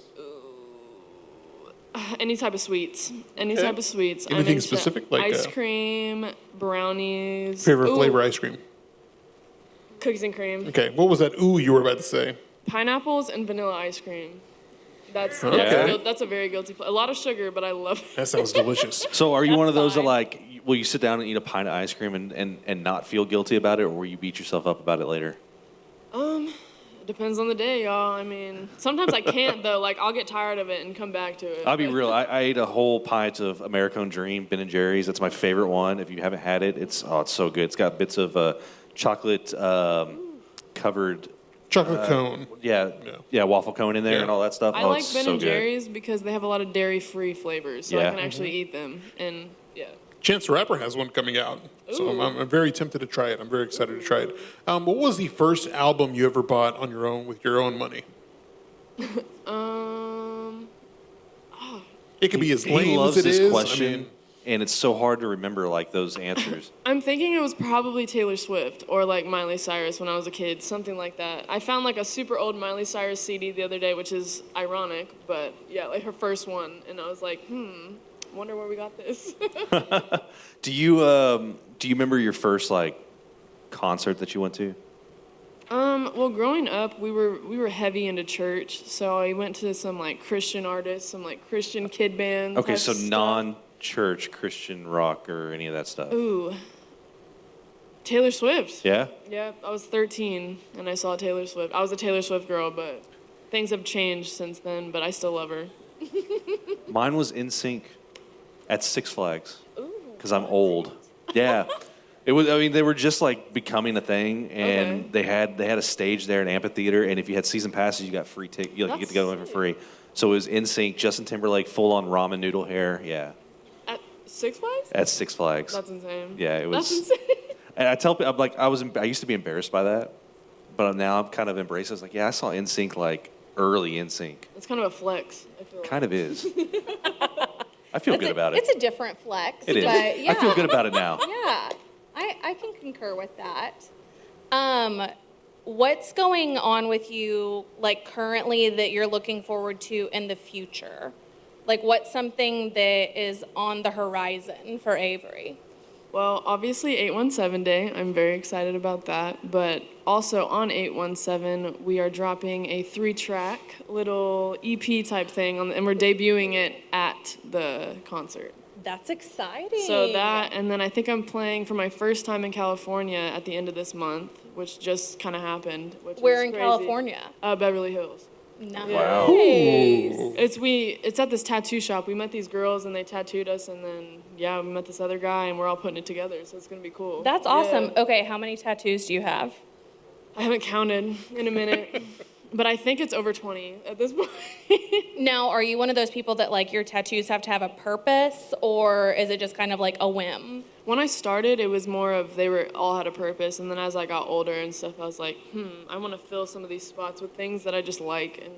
Any type of sweets. Any Okay. type of sweets. I'm Anything into specific, like, ice cream, brownies. Favorite Ooh, flavor ice cream. Cookies and cream. Okay. What was that? Ooh, you were about to say. Pineapples and vanilla ice cream. That's Okay. that's a very guilty pleasure. A lot of sugar, but I love it. That sounds delicious. So are you one of those that fine. like, will you sit down and eat a pint of ice cream and not feel guilty about it, or will you beat yourself up about it later? It depends on the day, y'all. I mean, sometimes I can't though. Like I'll get tired of it and come back to it. I'll be but- real. I ate a whole pint of American Dream Ben & Jerry's. That's my favorite one. If you haven't had it, it's so good. It's got bits of chocolate covered, Chocolate cone. waffle cone in there Yeah. and all that stuff. I Oh, like it's Ben so and good. Jerry's because they have a lot of dairy-free flavors, so I Yeah. can actually eat them. And yeah. Chance the Rapper has one coming out, so I'm very tempted to try it. I'm very excited to try it. What was the first album you ever bought on your own with your own money? It could be as He lame loves as it this is. question, I mean, and it's so hard to remember like those answers. I'm thinking it was probably Taylor Swift or like Miley Cyrus when I was a kid, something like that. I found like a super old Miley Cyrus CD the other day, which is ironic, but yeah, like her first one, and I was like, wonder where we got this. Do you remember your first like concert that you went to? Well, growing up, we were heavy into church, so I went to some like Christian artists, some like Christian kid band. Okay, type so stuff. non-church Christian rock or any of that stuff. Ooh, Taylor Swift. Yeah. Yeah, I was 13 and I saw Taylor Swift. I was a Taylor Swift girl, but things have changed since then, but I still love her. Mine was NSYNC at Six Flags because I'm old. Yeah. It was. I mean, they were just like becoming a thing, and they had a stage there, an amphitheater, and if you had season passes, you got free ticket. You get to go in for free. So it was NSYNC, Justin Timberlake, full on ramen noodle hair. Yeah, At Six Flags? at Six Flags. That's insane. Yeah, it was. That's insane. And I tell people, I'm like, I used to be embarrassed by that, but now I'm kind of embraced. I was like, yeah, I saw NSYNC like early NSYNC. It's kind of a flex, I feel like. Kind of is. I feel good about it. It's a different flex. It is. But yeah. I feel good about it now. Yeah, I can concur with that. What's going on with you, like currently, that you're looking forward to in the future? Like, what's something that is on the horizon for Avery? Well, obviously 817 Day. I'm very excited about that. But also on 817, we are dropping a 3-track little EP type thing, and we're debuting it at the concert. That's exciting. So that, and then I think I'm playing for my first time in California at the end of this month, which just kind of happened. Which Where was in crazy. California? Beverly Hills. Nice. Wow. It's at this tattoo shop. We met these girls and they tattooed us, and then we met this other guy, and we're all putting it together. So it's gonna be cool. That's Yeah. awesome. Okay, how many tattoos do you have? I haven't counted in a minute, but I think it's over 20 at this point. Now, are you one of those people that like your tattoos have to have a purpose, or is it just kind of like a whim? When I started, it was more of they were all had a purpose, and then as I got older and stuff, I was like, I want to fill some of these spots with things that I just like, and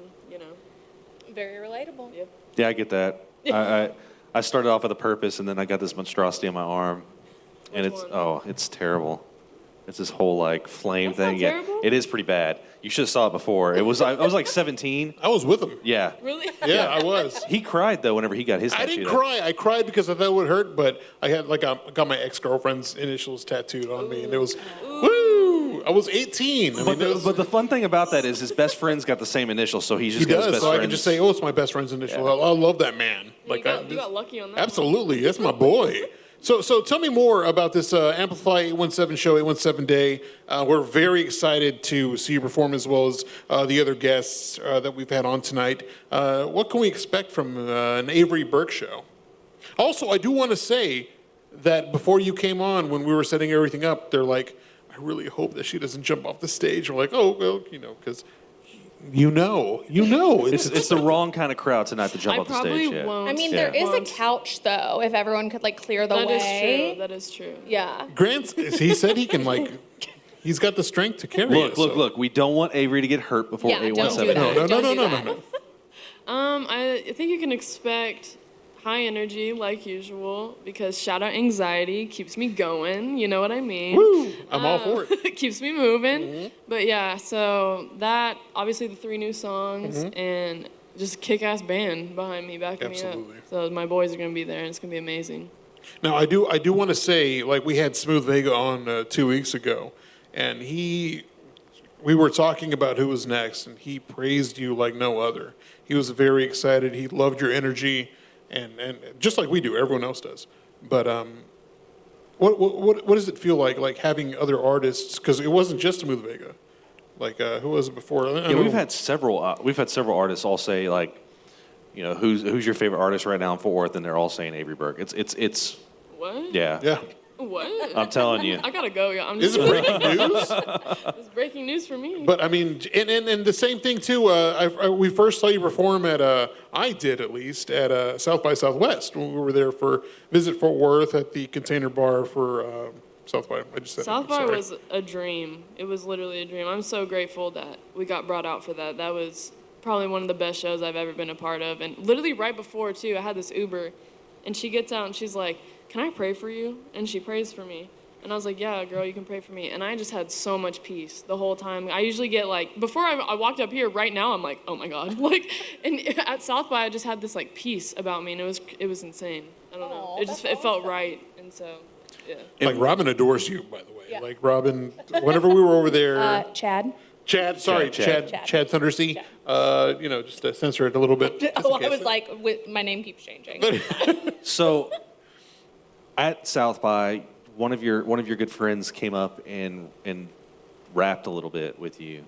Very relatable. Yeah. Yeah, I get that. I started off with a purpose, and then I got this monstrosity on my arm, and Which one? it's terrible. It's this whole like flame That's thing. not Yeah, terrible? it is pretty bad. You should have saw it before. It was I was like 17. I was with him. Yeah, Really? Yeah, I was. he cried though whenever he got his. I tattooed didn't up. cry. I cried because I thought it would hurt, but I had I got my ex-girlfriend's initials tattooed on me, and it was woo. I was 18. I mean, it was, But the fun thing about that is his best friend's got the same initials, so he just he got his does, best so I friend's. can just say, "Oh, it's my best friend's initial." I love that man. You got lucky on that. Absolutely, that's my boy. So tell me more about this Amplify 817 show, 817 Day. We're very excited to see you perform as well as the other guests that we've had on tonight. What can we expect from an Avery Burke show? Also, I do want to say that before you came on, when we were setting everything up, they're like, I really hope that she doesn't jump off the stage. We're like, oh, well, because You know. It's the wrong kind of crowd tonight to jump I off the stage. probably Yeah. won't. I mean, Yeah. there is a couch though. If everyone could like clear the That is way. true. That is true. Yeah. Grant, he said he can he's got the strength to carry it. Look. We don't want Avery to get hurt before Yeah, don't do 817. that. No. Don't do that. I think you can expect high energy like usual because shout out anxiety keeps me going. You know what I mean? Woo! I'm all for it. It keeps me moving. But yeah, so that obviously the 3 new songs and just kick-ass band behind me, backing Absolutely. me up. So my boys are gonna be there and it's gonna be amazing. Now, I do want to say, we had Smooth Vega on 2 weeks ago, and we were talking about who was next, and he praised you like no other. He was very excited. He loved your energy, and just like we do, everyone else does. But what does it feel like having other artists? Because it wasn't just Smooth Vega. Who was it before? Yeah, we've had several artists all say who's your favorite artist right now in Fort Worth, and they're all saying Avery Burke. It's What? yeah. What? I'm telling you. I gotta go. Yeah, I'm Is just it breaking news? It's breaking news for me. But I mean, and the same thing too. We first saw you perform at I did at least at South by Southwest when we were there for Visit Fort Worth at the Container Bar for South by. I just said South it, by sorry. was a dream. It was literally a dream. I'm so grateful that we got brought out for that. That was probably one of the best shows I've ever been a part of. And literally right before too, I had this Uber, and she gets out and she's like, "Can I pray for you?" And she prays for me. And I was like, "Yeah, girl, you can pray for me." And I just had so much peace the whole time. I usually get before I walked up here, right now I'm like, oh my God. And at South by, I just had this peace about me, and it was insane. I don't know. It felt right. And so, yeah. Robin adores you, by the way. Yeah. Robin, whenever we were over there. Chad. Chad Thundersea. Just censor it a little bit. Oh, I was like, my name keeps changing. So at South by, one of your good friends came up and rapped a little bit with you.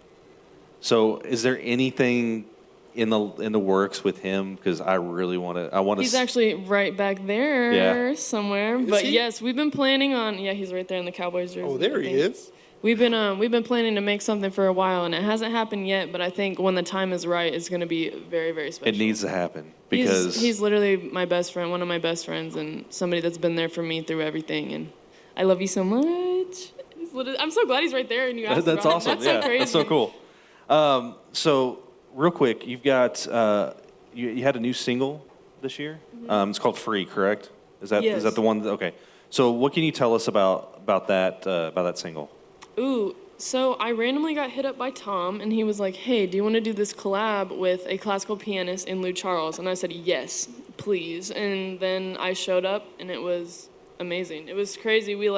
So is there anything in the works with him? Because I really want to. He's actually right back there somewhere. But he? yes, we've been planning on. Yeah, he's right there in the Cowboys jersey. Oh, there he is. We've been planning to make something for a while, and it hasn't happened yet. But I think when the time is right, it's going to be very, very special. It needs to happen because he's literally my best friend, one of my best friends, and somebody that's been there for me through everything. And I love you so much. I'm so glad he's right there, and you asked that's about awesome. It. That's so crazy. That's so cool. So real quick, you've got you had a new single this year. Mm-hmm. It's called "Free," correct? Is that Yes. the one? Okay. So what can you tell us about that single? Ooh, so I randomly got hit up by Tom, and he was like, "Hey, do you want to do this collab with a classical pianist in Lou Charles?" And I said, "Yes, please." And then I showed up, and it was amazing. It was crazy. We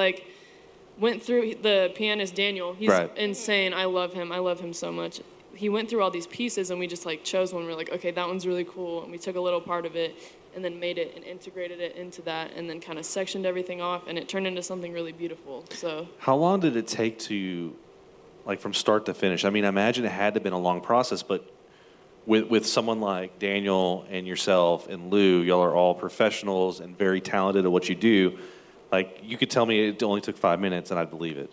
went through the pianist Daniel. He's insane. I love him so much. He went through all these pieces, and we just chose one. We were like, okay, that one's really cool. And we took a little part of it and then made it and integrated it into that, and then kind of sectioned everything off, and it turned into something really beautiful. So How long did it take to, from start to finish? I mean, I imagine it had to have been a long process, but with someone like Daniel and yourself and Lou, y'all are all professionals and very talented at what you do. You could tell me it only took 5 minutes, and I'd believe it.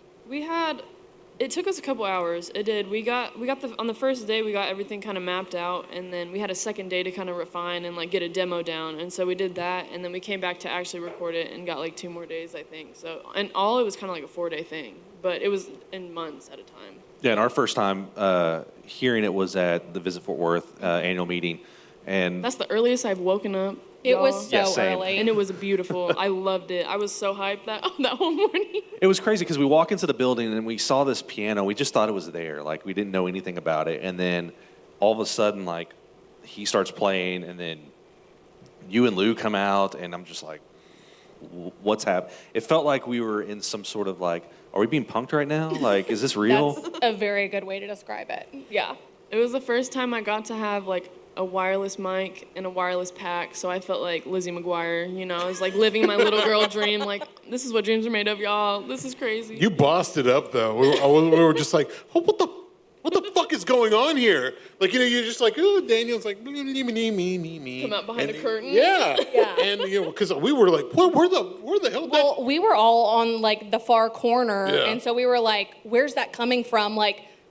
It took us a couple hours. It did. On the first day, we got everything kind of mapped out, and then we had a second day to kind of refine and get a demo down. And so we did that, and then we came back to actually record it and got 2 more days, I think. So, and all it was kind of a 4-day thing, but it was in months at a time. Yeah, and our first time hearing it was at the Visit Fort Worth annual meeting, and That's the earliest I've woken up. It was y'all. so Yeah, same. early. And it was beautiful. I loved it. I was so hyped that whole morning. it was crazy because we walk into the building and we saw this piano. We just thought it was there, we didn't know anything about it, and then all of a sudden, he starts playing, and then you and Lou come out, and I'm just like, what's happening? It felt like we were in some sort of are we being punked right now? Is this real? That's a very good way to describe it. Yeah. It was the first time I got to have a wireless mic and a wireless pack, so I felt like Lizzie McGuire, I was living my little girl dream, this is what dreams are made of, y'all. This is crazy. You bossed it up, though. We were just like, oh, what the fuck is going on here? You're just oh, Daniel's me. Come out behind the curtain. Yeah. Yeah. And, because we were like, where the hell did that? Well, we were all on the far corner, Yeah. and so we were like, "Where's that coming from?"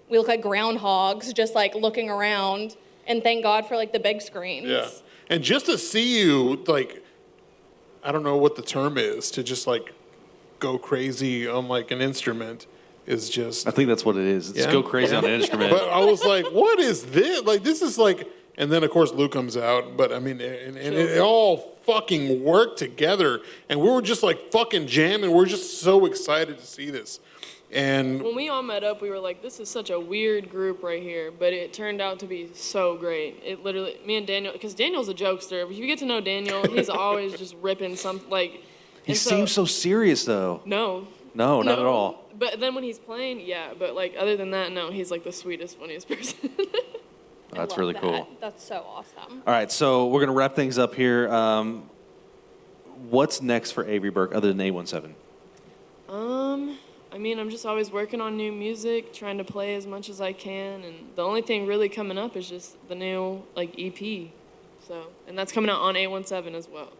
we look like groundhogs just like looking around. And thank God for like the big screens. Yeah. And just to see you, like, I don't know what the term is, to just like go crazy on like an instrument is just. I think that's what it is. It's go crazy on an instrument. But I was like, what is this? Like, this is like, and then of course Lou comes out, but I mean, and it all fucking worked together. And we were just like fucking jamming. We're just so excited to see this. And when we all met up, we were like, this is such a weird group right here, but it turned out to be so great. It literally, me and Daniel, because Daniel's a jokester. If you get to know Daniel, he's always just ripping something, like. He seems so serious, though. No, not at all. But then when he's playing, yeah, but like other than that, no, he's like the sweetest, funniest person. That's really cool. That's so awesome. All right, so we're going to wrap things up here. What's next for Avery Burke other than A17? I mean, I'm just always working on new music, trying to play as much as I can, and the only thing really coming up is just the new like EP. So, and that's coming out on A17 as well.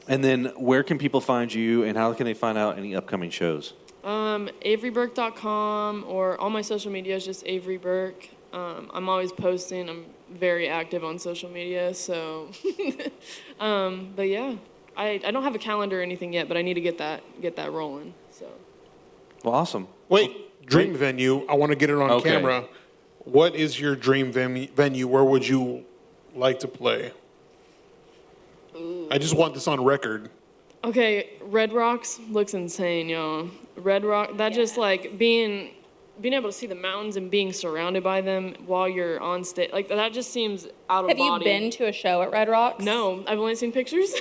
And then where can people find you, and how can they find out any upcoming shows? AveryBurke.com, or all my social media is just Avery Burke. I'm always posting. I'm very active on social media, so. But yeah, I don't have a calendar or anything yet, but I need to get that rolling. So. Well, awesome. wait, dream venue. I want to get it on camera. What is your dream venue? Where would you like to play? I just want this on record. Okay, Red Rocks looks insane, y'all. Red Rock, that just like being able to see the mountains and being surrounded by them while you're on stage, like that just seems out of body. Have you been to a show at Red Rocks? No, I've only seen pictures.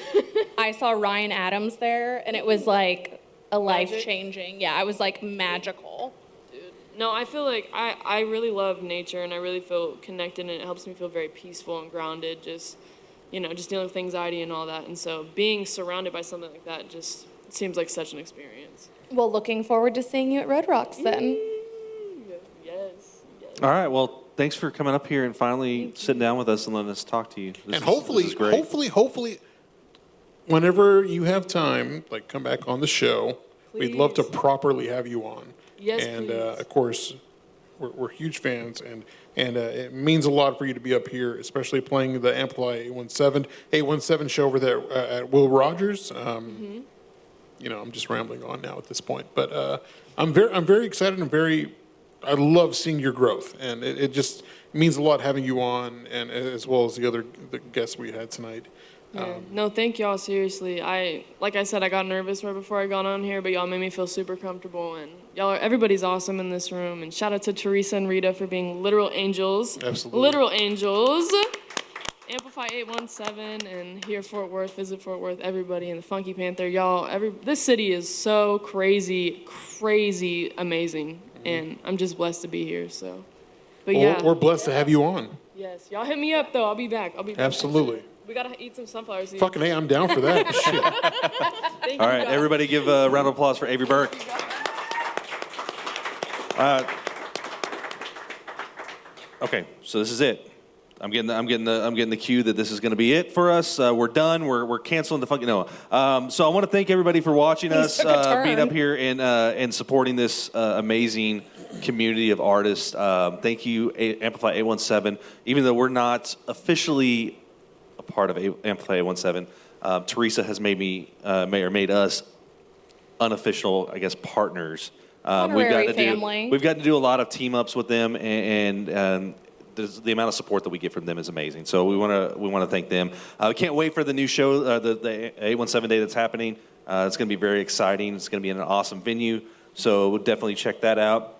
I saw Ryan Adams there, and it was like a life-changing. Yeah, it was like magical. Dude, no, I feel like I really love nature, and I really feel connected, and it helps me feel very peaceful and grounded. Just dealing with anxiety and all that, and so being surrounded by something like that just seems like such an experience. Well, looking forward to seeing you at Red Rocks then. Yes. All right. Well, thanks for coming up here and finally sitting down with us and letting us talk to you. Hopefully, whenever you have time, like come back on the show. Please. We'd love to properly have you on. Yes, and please. Of course, we're huge fans, and it means a lot for you to be up here, especially playing the Amplify 817 show over there at Will Rogers. I'm just rambling on now at this point, but I'm very excited and I love seeing your growth, and it just means a lot having you on, and as well as the guests we had tonight. Yeah. No, thank y'all, seriously. Like I said, I got nervous right before I got on here, but y'all made me feel super comfortable, and everybody's awesome in this room, and shout out to Teresa and Rita for being literal angels. Absolutely. Literal angels. Amplify 817 and here Fort Worth, visit Fort Worth, everybody in the Funky Panther. Y'all, this city is so crazy amazing, and I'm just blessed to be here, so. But yeah. We're blessed to have you on. Yes, y'all hit me up, though. I'll be back. Absolutely. We gotta eat some sunflower seeds. Fucking A, I'm down for that. Shit. Thank All you, right, guys. everybody give a round of applause for Avery Burke. Okay, so this is it. I'm getting the cue that this is going to be it for us. We're done. We're canceling the Funky So I want to thank everybody for watching us, being up here and supporting this amazing community of artists. Thank you, Amplify 817. Even though we're not officially a part of Amplify 817, Teresa has made us unofficial, I guess, partners. Honorary family. We've got to do a lot of team ups with them, and the amount of support that we get from them is amazing. So we want to thank them. We can't wait for the new show, the 817 Day that's happening. It's going to be very exciting. It's going to be in an awesome venue. So we'll definitely check that out.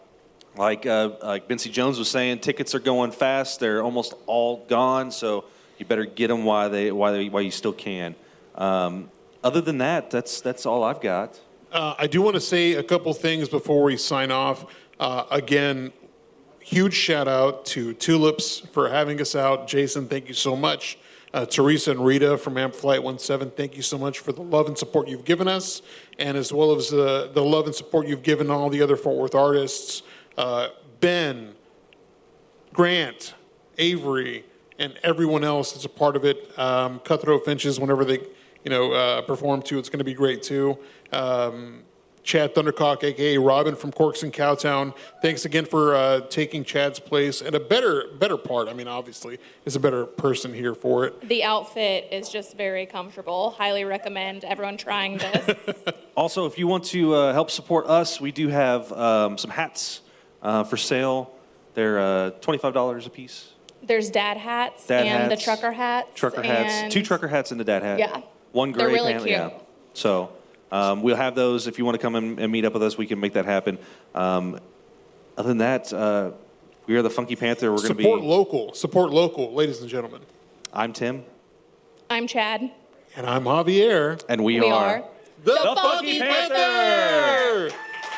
Like Vincy Jones was saying, tickets are going fast. They're almost all gone. So you better get them while you still can. Other than that, that's all I've got. I do want to say a couple things before we sign off. Again, huge shout out to Tulips for having us out. Jason, thank you so much. Teresa and Rita from Amplify 817, thank you so much for the love and support you've given us, and as well as the love and support you've given all the other Fort Worth artists. Ben, Grant, Avery, and everyone else that's a part of it. Cutthroat Finches, whenever they perform too, it's going to be great too. Chad Thundercock, a.k.a. Robin from Corks and Cowtown. Thanks again for taking Chad's place. And a better part, I mean, obviously, is a better person here for it. The outfit is just very comfortable. Highly recommend everyone trying this. Also, if you want to help support us, we do have some hats for sale. They're $25 a piece. There's dad hats Dad and hats, the trucker hats. Trucker hats. and- 2 trucker hats and the dad hat. Yeah. One gray They're really pant. cute. Yeah. So we'll have those. If you want to come and meet up with us, we can make that happen. Other than that, we are the Funky Panther. We're going to be... Support local, ladies and gentlemen. I'm Tim. I'm Chad. And I'm Javier. And we We are... are The Funky Panther!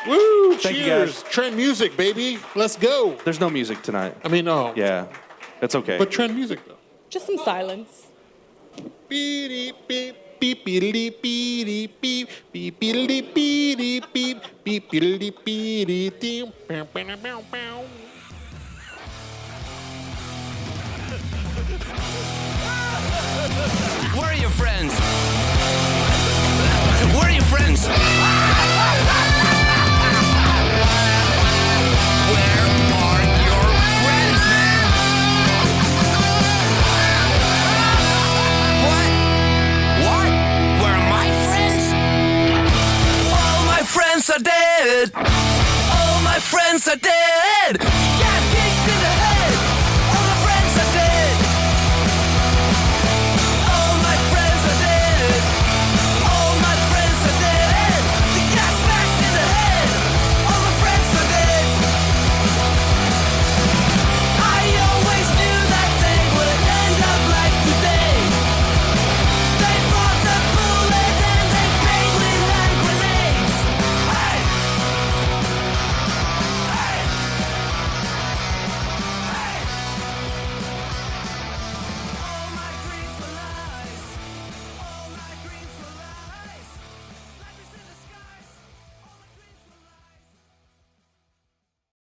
Woo! Thank you, Cheers! guys. Trend music, baby. Let's go. There's no music tonight. I mean, no. Yeah. That's okay. But trend music, though. just some silence. Beep, beep, beep, beep, beep, beep, beep, beep, beep, beep, beep, beep, beep, beep. Where are your friends? Where are your friends? Where are your friends, man? What? Where are my friends? All my friends are dead. All my friends are dead.